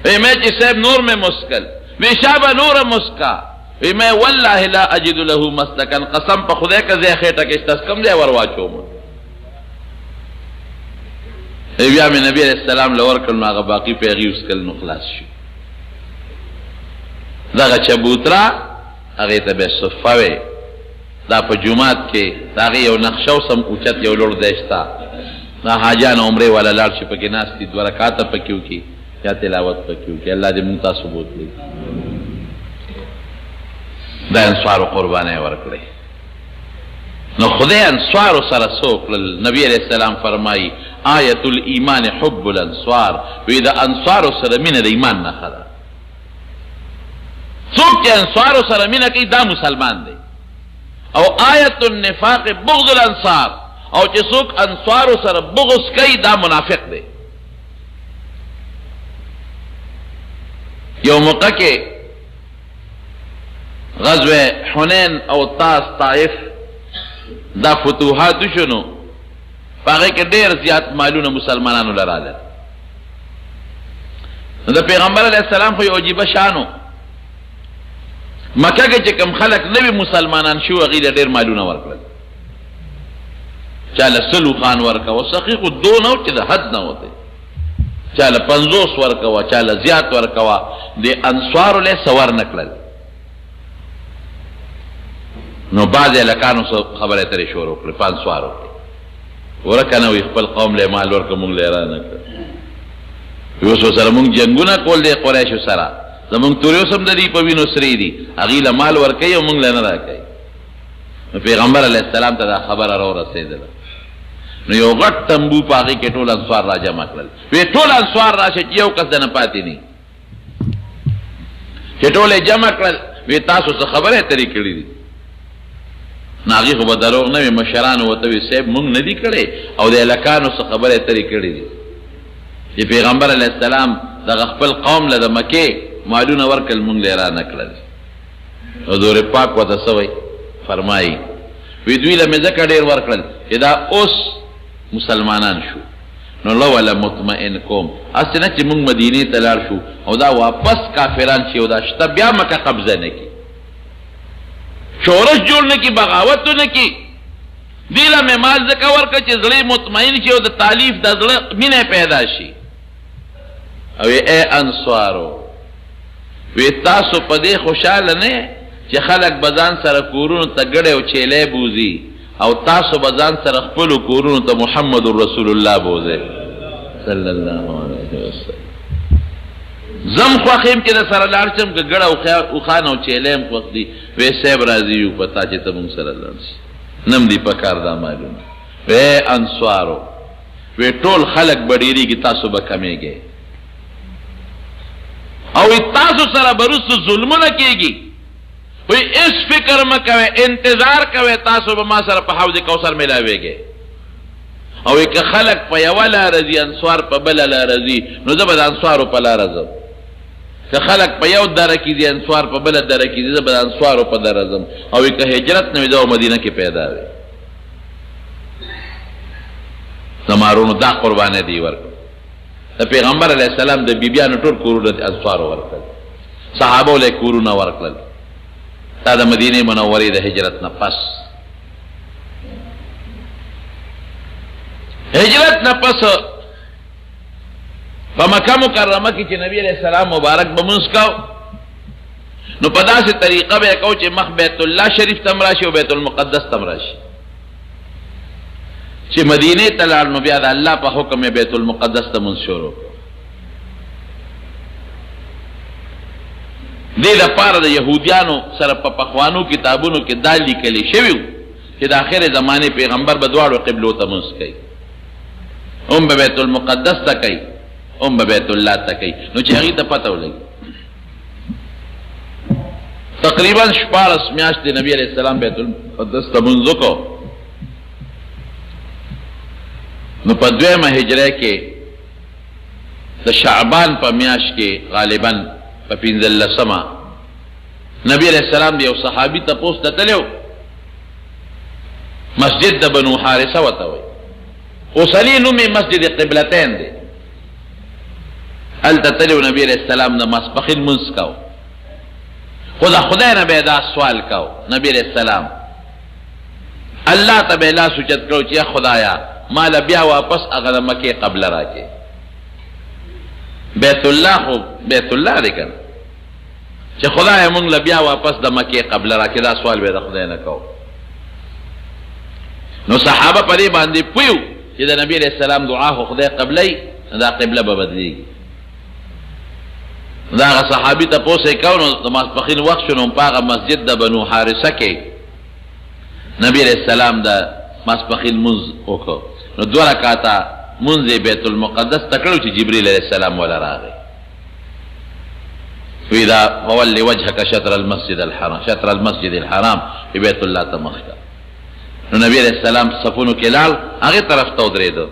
وی مې چې صاحب نور مې مسکل وشابه نور مسکا وی میں والله لا اجد له مسلکن قسم په خدای که زی خیټه کې استاس کم دی ورواچوم بیا مې نبی علیہ السلام لور کړ هغه باقی پیغي اوس کل نو خلاص شو دغه چبوترا هغه ته به صفوي دا په جمعات کې دا یو نقشو سم اوچت یو لور دیشتا دا حاجان عمره والا لاړ شي پکې ناس دي 2 رکعات پکې وکي یا تلاوت پکې وکي الله دې مونږ تاسو بوتلي دا انصار قربانه ورکړي نو خدای انصار سره څوک نبی علیہ السلام فرمایي آیت الایمان حب الانصار وی دا انصار سره مینه د ایمان نه خدا څوک چې انصار سره مینه کوي دا مسلمان دی او آیت النفاق بغض الانصار او چې څوک انصار سره بغض کوي دا منافق دی یو موقع کې غزوه حنین او طائف دا فتوحات شنو پاگه که دیر زیاد مالون مسلمانانو لراله دا پیغمبر علیہ السلام خوی عجیبه شانو مکه که چه کم خلق نوی مسلمانان شو غیر دیر مالون ورکل چاله سلو خان ورکا و سقیقو دو نو چه دا حد نو تے چاله 50 ورکا و چاله زیاد ورکا و دی انصارو لے سور نکلل نو بعض لکانو خبره ترې شروع کړې 500 ورکنه وي خپل قوم له مال ورکه مونږ له را نه کړ یو سره مونږ جنگونه کول دي قریش سره زمونږ توريو سم د دې په وینو سری دي اغي له مال ورکه یو مونږ له نه راکړي نو پیغمبر علیه السلام ته دا خبره را رسیدله نو یو غټ تنبو پاږي کې ټول انصار را جمع کړل وی ټول انصار راشه یو کس نه پاتې نه چې ټول جمع کړل وی تاسو څه خبره ترې کړې دي ناغي خو به دروغ نه وي مشرانو ورته وي صاحب مونږ نه دي کړی او د هلکانو څه خبرې اترې کړې دي چې پیغمبر علیه السلام دغه خپل قوم له د مکې مالونه ورکړل مونږ له را نه کړل حضور پاک ورته څه وایي فرمایي وی دوی له مې ځکه ډېر ورکړل چې دا اوس مسلمانان شو نو لو ولا مطمئن کوم هسې نه چې مونږ مدینې ته لاړ شو او دا واپس کافران شي او دا شته بیا مکه قبضه نه کړي شورش جوړ نه کی بغاوت نه کی دیله مې مال ځکه ورکړه چې زړه مطمئن شي او د تالیف د زړه مینه پیدا شي او ای انصارو وی تاسو په دې خوشاله نه چې خلک بزان سره کورونو ته ګړې او چیلې بوزي او تاسو بزان سره خپل کورونو ته محمد رسول الله بوزي صلی الله علیه وسلم زم خوخیم چې د سره لاړ شم که ګړه او خان او چیلیم خوښ دي وی صاحب راضي یو پتا چې ته مونږ سره لاړ شي نم دي په کار دا معلومه وی انصارو وی ټول خلک به ډېرېږي تاسو به کمیږئ او تاسو سره به وروسته ظلمونه کېږي وی اس فکر مه کوئ انتظار کوئ تاسو به ما سره په حوض کوثر میلاویږئ او که خلق په یوه لاره ځي انصار په بله لاره ځي نو زه به د انصارو په لاره ځم که خلق په یو دره کې دي انصار په بله دره کې دي زه به د انصارو په دره ځم او که هجرت نه وي دا مدینه کې پیدا وي زمارونو دا قربانه دی ورکړه د پیغمبر علیه السلام د بیبیانو ټول کورونه د انصارو ورکړل صحابو له کورونه ورکړل دا د مدینې منورې د هجرت نه پس هجرت نه پس په مکه مکرمه کې چې نبی علیہ السلام مبارک به مونځ کاو نو په داسې طریقه به یې کو چې مخ بیت الله شریف تم راشي او بیت المقدس تم راشي چې مدینې ته لاړ نو بیا د الله په حکم بیت المقدس ته مونځ شروع دې دپاره د یهودیانو سره په پخوانو کتابونو کې دا لیکلي شوي وو چې د آخر زمانې پیغمبر به دواړو قبلو ته مونځ کوي هم به بیت المقدس ته کوي هم به بیت الله ته کوي نو چې هغې ته پته ولګي تقریبا 14 میاشتې نبی علیہ السلام بیت المقدس ته مونځ وکړو نو په دویمه هجره کې د شعبان په میاشت کې غالبا په 15مه نبی علیہ السلام د یو صحابي تپوس ته تللی مسجد د بنو حارثه ورته وایي اوسنی نوم یې مسجد قبلتین دی هلته تللی و نبی علیہ السلام د ماسپښین لمونځ کوو خدای نه به دا سوال کو نبی علیہ السلام الله ته به لاس اوچت کړو چې خدایا مال بیا واپس هغه د مکې قبله راکې بیت الله خو بیت الله دی کنه چې خدای مونږ له بیا واپس د مکې قبله راکې دا سوال به د خدای نه کو نو صحابه په دې باندې پویو چې د نبی علیہ السلام دعا خو خدای قبلې دا قبله به بدلېږي دا هغه صحابي ته پوسې کو نو د ماسپښین وخت شو نو په هغه مسجد د بنو حارثه کې نبی علیہ السلام د ماسپښین مونځ وکړو نو 2 رکعاته مونځ بیت المقدس تکړو چې جبرئیل علیہ السلام ولا راغی وإذا فول وجهك شطر المسجد الحرام شطر المسجد الحرام بیت الله ته مخ نو نبی علیہ السلام صفونو کې لال هغه طرف ته ودرېدو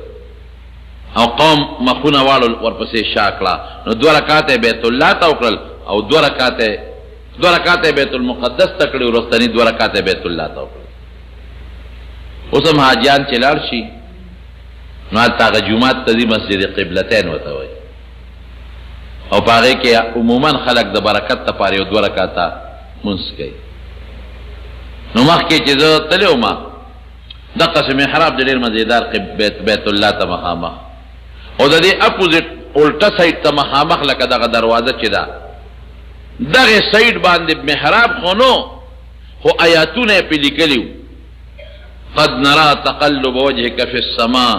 او قوم مخونه واړو ورپسې شاکړه نو 2 رکعاته بیت الله ته وکړل او 2 رکعاته بیت المقدس ته کړی ورستنی 2 رکعاته بیت الله ته وکړل اوس هم حاجیان چې لاړ شي نو هغه جمعات ته مسجد قبلتین وته وایي او په هغې کې عموما خلک د برکت لپاره یو 2 رکعاته مونځ کوي نو مخکې چې زه تللی وم دقسې محراب د ډېر مزېدار بیت الله ته مخامخ او د دې اپوزیټ الټه سایډ ته مخامخ لکه دغه دروازه چې ده دغې سایډ باندې محراب خو نو خو آیاتونه یې پې لیکلي قد نرى تقلب وجهك في السماء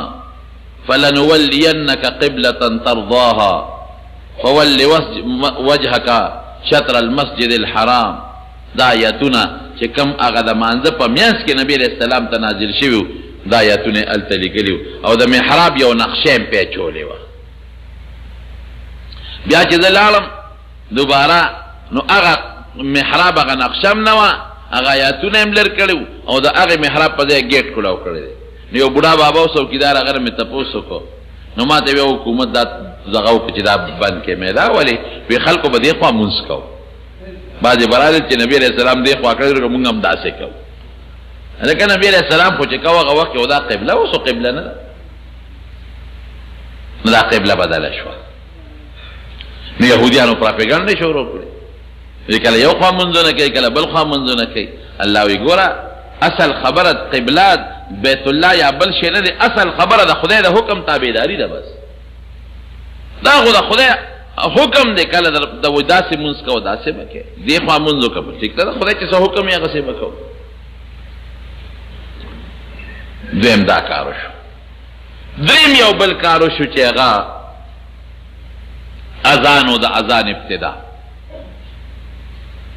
فلنولينك قبلة ترضاها فول وجهك شطر المسجد الحرام دا آیاتونه چې کم هغه د مانځه په میانځ کې نبی علیہ السلام ته نازل شوي دا آیاتونه هلته لیکلي او د محراب یو نقشه یې پیچولې وه بیا چې زه لاړم دوباره نو هغه محراب هغه نقشه هم نه وه هغه آیاتونه هم لر کړي او د هغې محراب په ځای ګیټ کړاو کړی دی نو یو بوډا بابا او څوکیدار هغه نه مې تپوس وکړو نو ما ته ویې حکومت دا دغه وکړو چې دا بند کې مې دا ولې وی خلکو به دې خوا مونځ کوو بعضې برادر چې نبی علیہ السلام دې خوا کړی مونږ هم داسې کوو لکه نبی علیہ السلام خو چې کوو هغه وخت کې دا قبله اوس قبله نه ده نو دا قبله بدله شوه نو یهودیانو پراپیګنډې شروع کړې کله یو خوا منځونه کوي کله بل خوا منځونه کوي الله وی ګوره اصل خبره قبله بیت الله یا بل شی نه دی اصل خبره د خدای د حکم تابعداري ده بس دا خو د خدای حکم دی کله د داسې مونځ کوو داسې به کوې دې خوا مونځ وکړه ټیک ده خدای چې څه حکم یې هغسې به کوو دویم دا کارو شو دریم یو بل کارو شو چې هغه اذان و د اذان ابتدا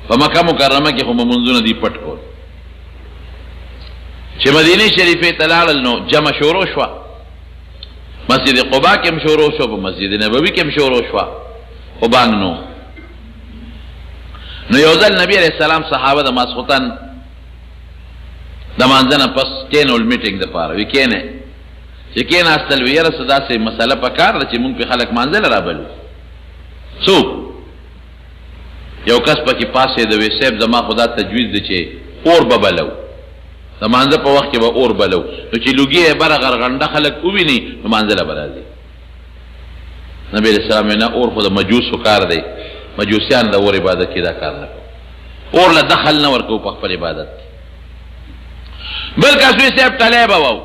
په مکه مکرمه کې خو مونځونه دي پټ کول چې مدینه شریفې ته لاړل نو جمع شروع شوه مسجد قبا کې هم شروع شو په مسجد نبوي کې هم شروع شوه خو بانګ نو یو ځل نبی علیہ السلام صحابه د ماسخوتن د مانځه نه پس کېنول میټینګ دپاره وی کېنئ چې کېناستل وی یاره څه داسې مسله پکار ده چې مونږ پې خلک مانځه له رابلو څوک یو کس پکې پاسېده وی صاحب زما خو دا تجویز دی چې اور به بلو د مانځه په وخت کې به اور بلو نو چې لوګي یې بره غرغنډه خلک وویني نو مانځه له به راځي نبی علیہ السلام نه اور خو د مجوسو کار دی مجوسیان د اور عبادت کې دا کار نه کوي اور له دخل نه ورکوو په خپل عبادت کې بل کس وی صاحب ټلی به وو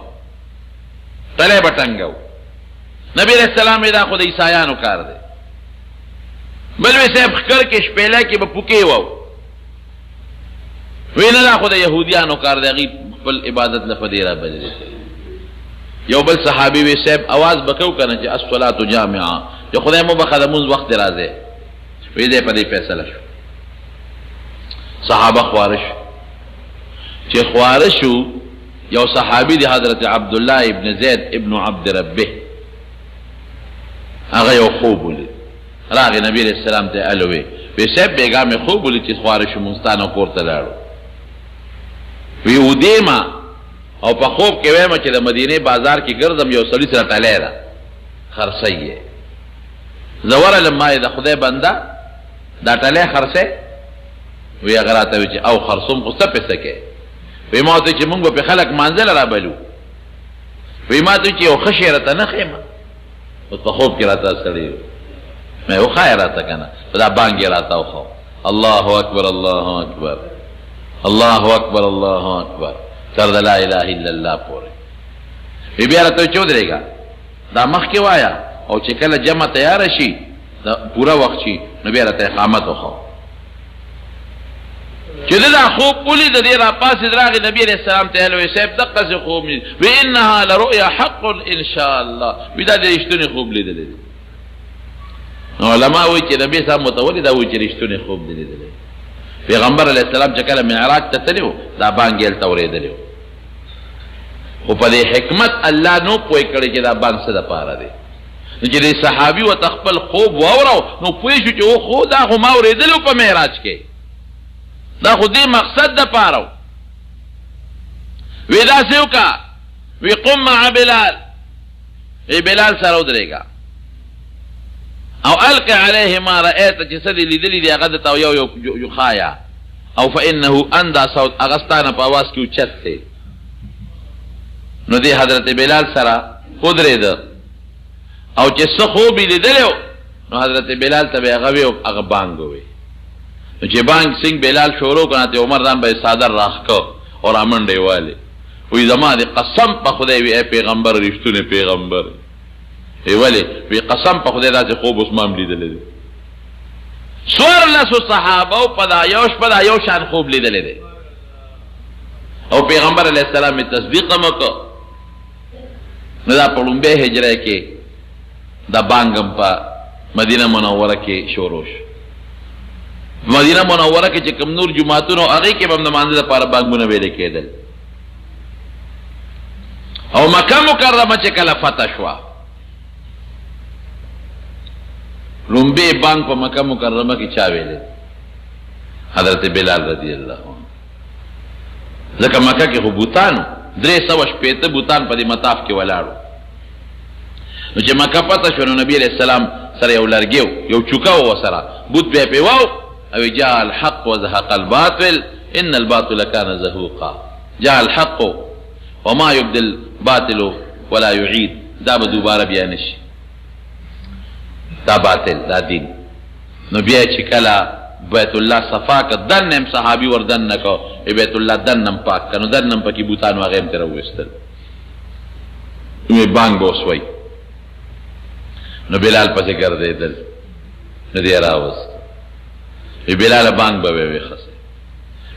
ټلی به ټنګو نبی علیہ السلام دا خو د عیسایانو کار دی بل وی صاحب خکر کې شپېله کې به پوکې وو وی نه دا خو د یهودیانو کار دی هغوی خپل عبادت له په دې رابللی یو بل صحابي وی صاحب اواز به کوو که نه چې الصلاة جامعه چې خدای مو بخه د مونځ وخت دی راځئ وی دی په دې فیصله شو صحابه خواره شو چې خواره شو یو صحابي دی حضرت عبدالله ابن زید ابن عبد ربه هغه یو خوب ولید راغی نبی علیہ السلام ته الوی وی صاحب بیګا مې خوب ولید چې خواره شو مونستانه کور ته لاړو وی ودیما او په خوب کې وایم چې د مدینه بازار کې ګرځم یو سړي سره ټلی ده خرڅی یې زه ورغلم ما یې د خدای بنده دا ټلی خرڅی وی هغه راته وی چې او خرڅوم خو څه پسه کې وی ما ته چې مونږ به پې خلک مانځه له رابلو وی ما ته چې یو ښه شی راته نه ښیمه اوس په خوب کې راته سړی مې وښایه راته که نه په دا بانګ یې راته وښو الله اکبر الله اکبر الله اکبر الله اکبر تر لا اله الا الله پورې. بیا راته چودريګا دا مخ کې وایا او چې کله جمع تیار شي دا پورا وخت شي نو بیا راته اقامت وخو چې دا خوب ولې د دې را پاسې دراغي نبی عليه السلام ته له صاحب دقه څه خوب وي انها لرؤيا حق ان شاء الله ودا دې رښتونی خوب لیدل. علماء وایي چې نبی صاحب متولي دا وایي چې رښتونی خوب لیدل. پیغمبر علیه السلام چې کله معراج ته تلو دا بانګ یې تورېدل خو په دې حکمت الله نو پوي کړی چې دا بانګ څه د پاره دی. چې صحابي و تخپل خوب واورو نو پوي شو چې او خو دا خو ما اورېدل په معراج کې دا خو دې مقصد د پاره وی دا سیو کا وی قم مع بلال ای بلال سره ودرېګا او القى عليه ما رايت چې سدي لیدلې دی هغه ته یو خایا او فانه اندى صوت اغستانه په आवाज کې اوچته نو دی حضرت بلال سره ودرېد او چې څه خو به لیدلو نو حضرت بلال ته هغه وی هغه بانګ وی نو چې بانګ سنگ بلال شروع کړه ته عمر دان به صادر راخکو اور امنډې والے وی زما دې قسم په خدای وی پیغمبر رښتونه پیغمبر ای ولی وی قسم په خدای راځي خوب عثمان لیدل دي سور لاسو صحابه او پدا یو شان خوب لیدل دي او پیغمبر علیہ السلام تصدیق مکو نو دا په لومبه هجره کې دا بانګم په مدینه منوره کې شوروش مدینه منوره کې چې کوم نور جمعهتون او هغه کې هم د مانځه لپاره بانګونه ویل کېدل او مکه مکرمه چې کله فتح شو لومبه بانګ په مکه مکرمه کې چا ویل حضرت بلال رضی الله عنه ځکه مکه کې خو بوتانو 360 بوتان په دې مطاف کې ولاړو نو چې مکه پته شو نو نبی علیہ السلام سره یو لرګیو یو چوکاو وسره بوت به پیواو او جاء الحق وزهق الباطل ان الباطل كان زهوقا جاء الحق وما يبدل باطل ولا يعيد دا به دوباره بیا نشي دا باطل دا دین نو بیا چې کله بیت الله صفا ک دنم صحابي وردن نکو بیت الله دنم پاک کنو دنم پکې بوتان واغې تر وستل نو بانګ بوسوي نو بلال پسې ګرځیدل نو دی راوس بلال بانګ به وي خسه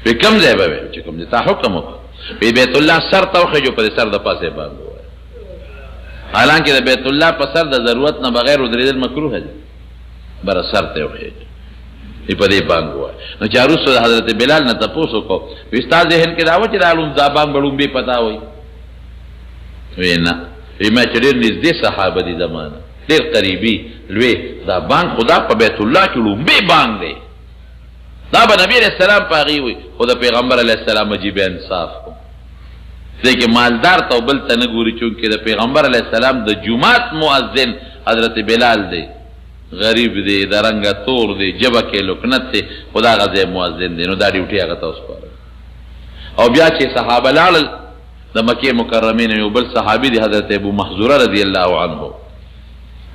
په کوم ځای به چې کوم ځای تا حکم وکړ په بیت الله سر توخه جو په سر د پاسه بانګ وای حالانکه د بیت الله په سر د ضرورت نه بغیر ودرېدل مکروه دي بر سر ته وخی په دې بانګ وای نو چاروس حضرت بلال نه تاسو کو استاد ذهن کې داو چې دالو دا بانګ بړوم به پتا وای وینا ایمه چې ډېر نږدې صحابه دي زمانه ډېر قریبي لوی دا بانګ خدا په بیت الله کې لومبي بانګ دی دا به نبی علیہ السلام پاغي وي خو د پیغمبر علیہ السلام عجیب انصاف کو ځکه مالدار ته بل ته نه ګوري چې د پیغمبر علیہ السلام د جمعات مؤذن حضرت بلال دی غریب دی د رنګه تور دی جبه کې لکنت دی خدا غزه مؤذن دی نو دا ډیوټي هغه تاسو پاره او بیا چې صحابه لاړل د مکه مکرمه نه یو بل صحابي دی حضرت ابو محذوره رضی الله عنه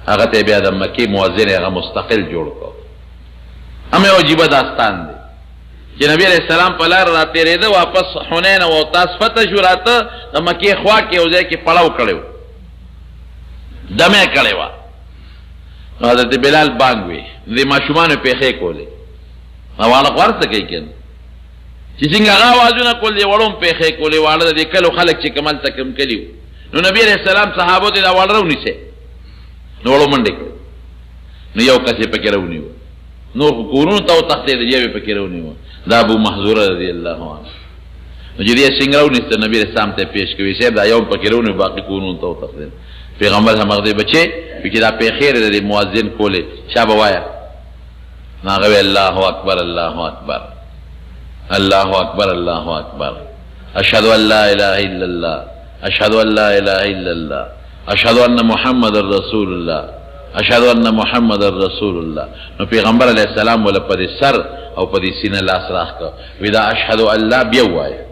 هغه ته بیا د مکه مؤذن هغه مستقل جوړ کړ همه عجیب داستان دی چې نبی علیہ السلام په لار را تیرېده واپس حنین او تاس فتح شو راته د مکه خوا کې یو ځای کې پړاو کړو دمه کړو حضرت بلال بانګ وی د ماشومان په خې کولې واړه ورته کوي کنه چې څنګه هغه आवाजونه کول دی وړم په خې کولې واړه د کلو خلک چې کمال تکم کلیو نو نبی علیہ السلام صحابه ته دا واړه ونیسه نو وړو منډه نو یو کسې پکې راونیو نو کورونو ته تختې دی یې پکې راونیو دا ابو محذوره رضی الله عنه نو چې دې څنګه راونیسته نبی علیہ السلام ته پیش کوي چې دا یو پکې راونیو باقي کورونو ته تختې پیغمبر هم هغه بچي چې دا په خیر د مؤذن کوله شابه وایا ناغه الله اکبر الله اکبر الله اکبر الله اکبر اشهد ان لا اله الا الله اشهد ان لا اله الا الله اشهد ان محمد رسول الله اشهد ان محمد رسول الله نو پیغمبر علیہ السلام ول په سر او په سینه لاس راخ ودا اشهد ان لا بیا وایا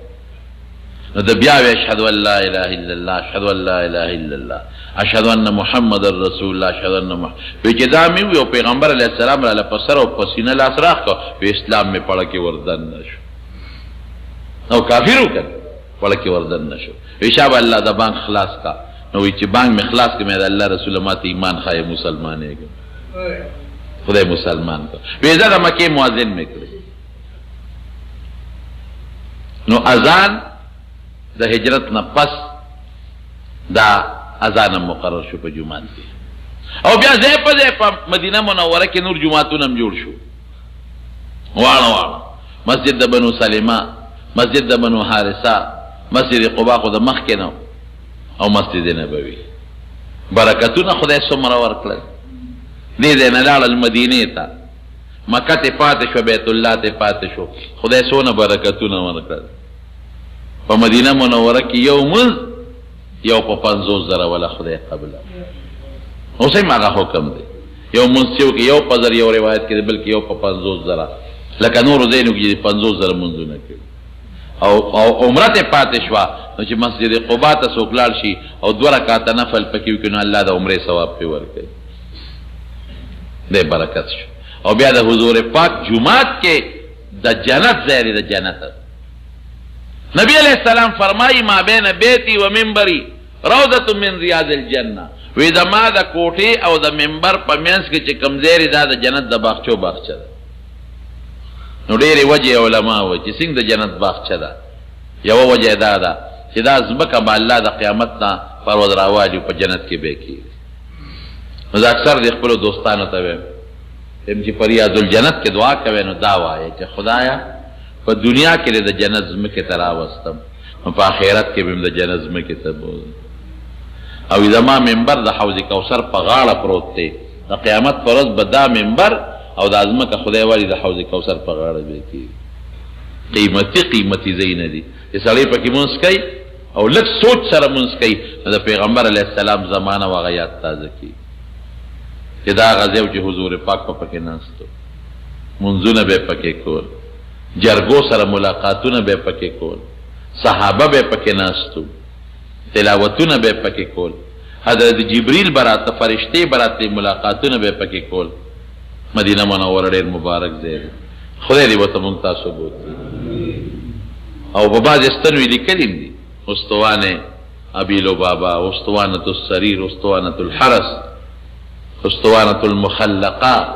نو د بیا وی اشهد ان لا اله الا الله اشهد ان لا اله الا الله اشهد ان محمد رسول الله اشهد ان محمد وی چې دا مې وی پیغمبر علیه السلام را لپسر او پسینه لاس راخ کو په اسلام می پړه کې وردن نشو او کافرو کړ پړه کې وردن نشو ایشاب الله د بانک خلاص کا نو وی چې بانک می خلاص کې مې الله رسول ماته ایمان خای مسلمانې خدای مسلمان کو وی زړه مکه مؤذن می کړ نو اذان د هجرت نه پس دا اذان مقرر شو په جمعات کې او بیا ځای په ځای په مدینه منوره کې نور جمعاتونه هم جوړ شو واړه مسجد د بنو سلمہ مسجد د بنو حارثه مسجد قباء خو د مخ کې نو او مسجد نبوي برکتونه خدای څومره ورکړل دې دې نه لاړل مدینې ته مکه ته پاتې شو بیت الله ته پاتې شو خدای څونه برکتونه ورکړل په مدینه منوره کې یو منځ یو په 50,000 ولا خدای قبول اوس یې ماغه حکم دی یو منځ یو کې یو په ذر یو روایت کې بلکې یو په 50,000 لکه نور زینو کې 50,000 منځونه کې او عمره ته پاتې شو نو چې مسجد قباء ته څوک لاړ شي او 2 رکعات نفل پکې وکړي نو الله د عمره ثواب په ورکړي دې برکت شو او بیا د حضور پاک جمعات کې د جنت ځای د جنت نبی علیہ السلام فرمائی ما بین بیتی و منبری روضت من ریاض الجنہ وی دا ما دا کوٹی او دا منبر پا مینس کے چی کمزیری دا دا جنت دا باغچو باغچا دا نو دیری وجه علماء وی چی سنگ دا جنت باغچا دا یو وجه دا دا چی دا زبکا با اللہ دا قیامتنا پرود راوالی پا جنت کی بے کی نو دا اکثر دی خپلو دوستانو تاویم ام چی پر ریاض الجنت کے دعا کوي نو دا وایي چی خدایا په دنیا کې د جنت زمکه تراوستم په آخرت کې به د جنت زمکه ته بوز او زما منبر د حوض کوثر په غاړه پروت دی د قیامت پر ورځ به دا منبر او د ازمکه خدای والی د حوض کوثر په غاړه به کی قیمتي زین دي چې سړی پکې مونږ کوي او لږ سوچ سره مونږ کوي د پیغمبر علیه السلام زمانه و غیات تازه کی چې دا غزو چې حضور پاک په پکې ناستو منځونه به پکې کول جرګو سره ملاقاتونه به پکې کول صحابه به پکې ناستو تلاوتونه به پکې کول حضرت جبريل براته فرشتي براته ملاقاتونه به پکې کول مدینه منوره ډېر مبارک ځای دی خدای دې وته مونږ تاسو بوتي او په باز استنوي لیکلیم دي استوانه ابي لبابا استوانه السرير استوانه الحرس استوانه المخلقات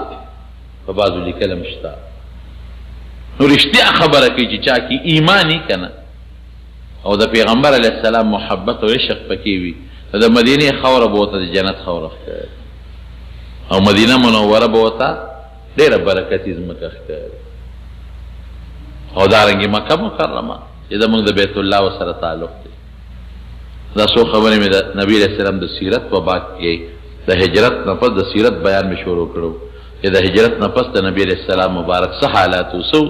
په باز لیکلم شتا نو رشتیا خبره کوي چې چا کې ایمانی کنه او د پیغمبر علیه السلام محبت او عشق پکې وي د مدینه خوره بوته د جنت خوره او مدینه منوره بوته ډېره برکتي زمکه ښکاري او دارنګه مکه مکرمه چې زموږ د بیت الله سره تعلق دی دا څو خبرې مې د نبی علیه السلام د سیرت په باب کې د هجرت نه پس د سیرت بیان مې شروع کړو چې د هجرت نه پس د نبی علیہ السلام مبارک څه حالات وسو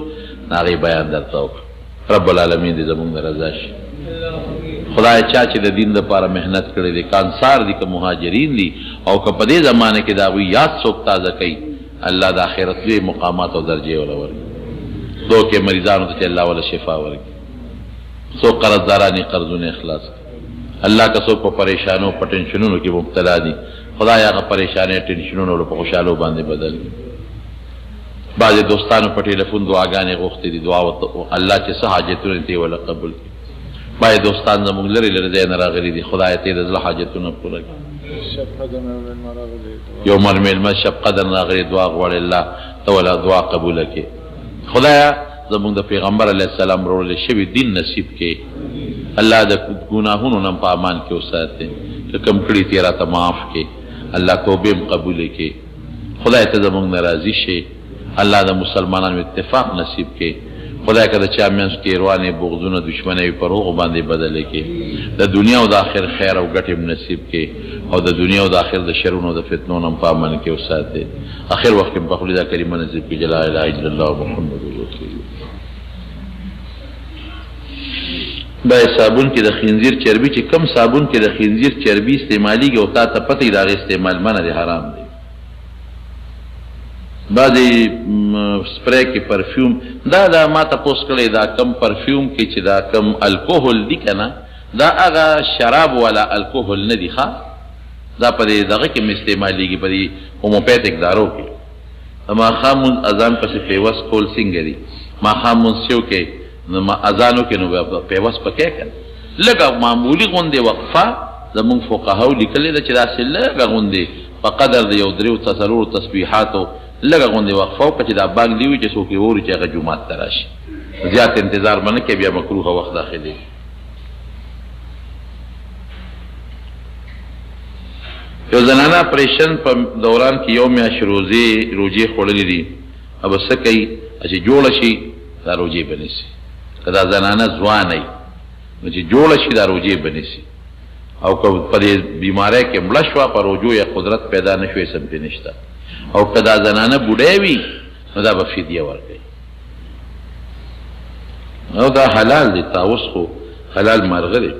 هغه بیان درته وکړو رب العالمین دې زموږ رضا شي خدای چا چې د دین لپاره مهنت کړې دي کانصار دي که مهاجرین دي او که په دې زمانه کې دا وی یاد څوک تازه کوي الله د آخرت لوی مقامات او درجه ولا ورکړي دوه کې مریضانو ته الله ولا شفا ورکړي څوک قرضدارانی قرضونه اخلاص الله که څوک په پریشانو په ټینشنونو کې مبتلا دي خدای هغه پریشانې ټینشنونو په خوشحالو باندې بدل کړي بعضې دوستانو په ټیلیفون دعاګانې غوښتې دي دعا الله چې څه حاجتونه دې وله قبول کړي بعضې دوستان زموږ لرې لرې ځای نه راغلي دي خدای ته یې د زړه حاجتونه پوره کړي یو مر مېلمه شب قدر راغلي دعا غواړي الله ته وله دعا قبوله کړي خدایه زموږ د پیغمبر علیه السلام وروړلی شوي دین نصیب کړي الله د ګناهونو نه په امان کې وساتي که کم کړي تې راته معاف کړي الله توبه هم قبول کړي خدای ته زموږ نه راضي شي الله د مسلمانانو اتفاق نصیب کړي خدای که د چا منځ کې روانې بغضونه دشمنۍ پر هغو باندې بدله کړي د دنیا او د آخر خیر او ګټې هم نصیب کړي او د دنیا او د آخر د شرونو او د فتنو نه هم په امن کې وساتي آخر وخت کې په خپل دا کلمه نصیب کړي لا اله الا الله محمد رسول الله دا صابون کې د خنزیر چربي چې کم صابون کې د خنزیر چربي استعماليږي او تا ته پته د هغې استعمال منع دی حرام دی بعضې سپری کې پرفیوم دا ما تپوس کړی دا کم پرفیوم کې چې دا کم الکوهل دي که نه دا هغه شراب والا الکوهل نه دي ښه دا په دې دغه کې م استعمالیږي په دې هوموپیتک دارو کې د ماښام مونځ اذان پسې پیوست کول څنګه دي ماښام مونځ چې وکړې نو اذان وکړې نو پیوست پکې که لږه معمولي غوندې وقفه زمونږ فقهاو لیکلې ده چې داسې لږه غوندې په قدر د یو درېو څلورو تسبیحاتو لږه غوندې وقفه وکړه چې دا باغ دي وي چې څوک یې ووري چې هغه جومات ته راشي زیات انتظار به نه کوي بیا مکروهه وخت داخلېږي یو زنانه اپریشن په دوران کې یو میاشت روجې خوړلې دي او به څه کوي چې جوړه شي دا روجې به نیسي که دا زنانه ځوانه وي نو چې جوړه شي دا روجې به نیسي او که په دې بیماری کې مړه شوه په روجو یا قدرت پیدا نه شوې سم پې نشته او که دا زنانه بوډۍ وي نو دا به فدیه ورکوي او دا حلال دی طاووس خو حلال مرغه دی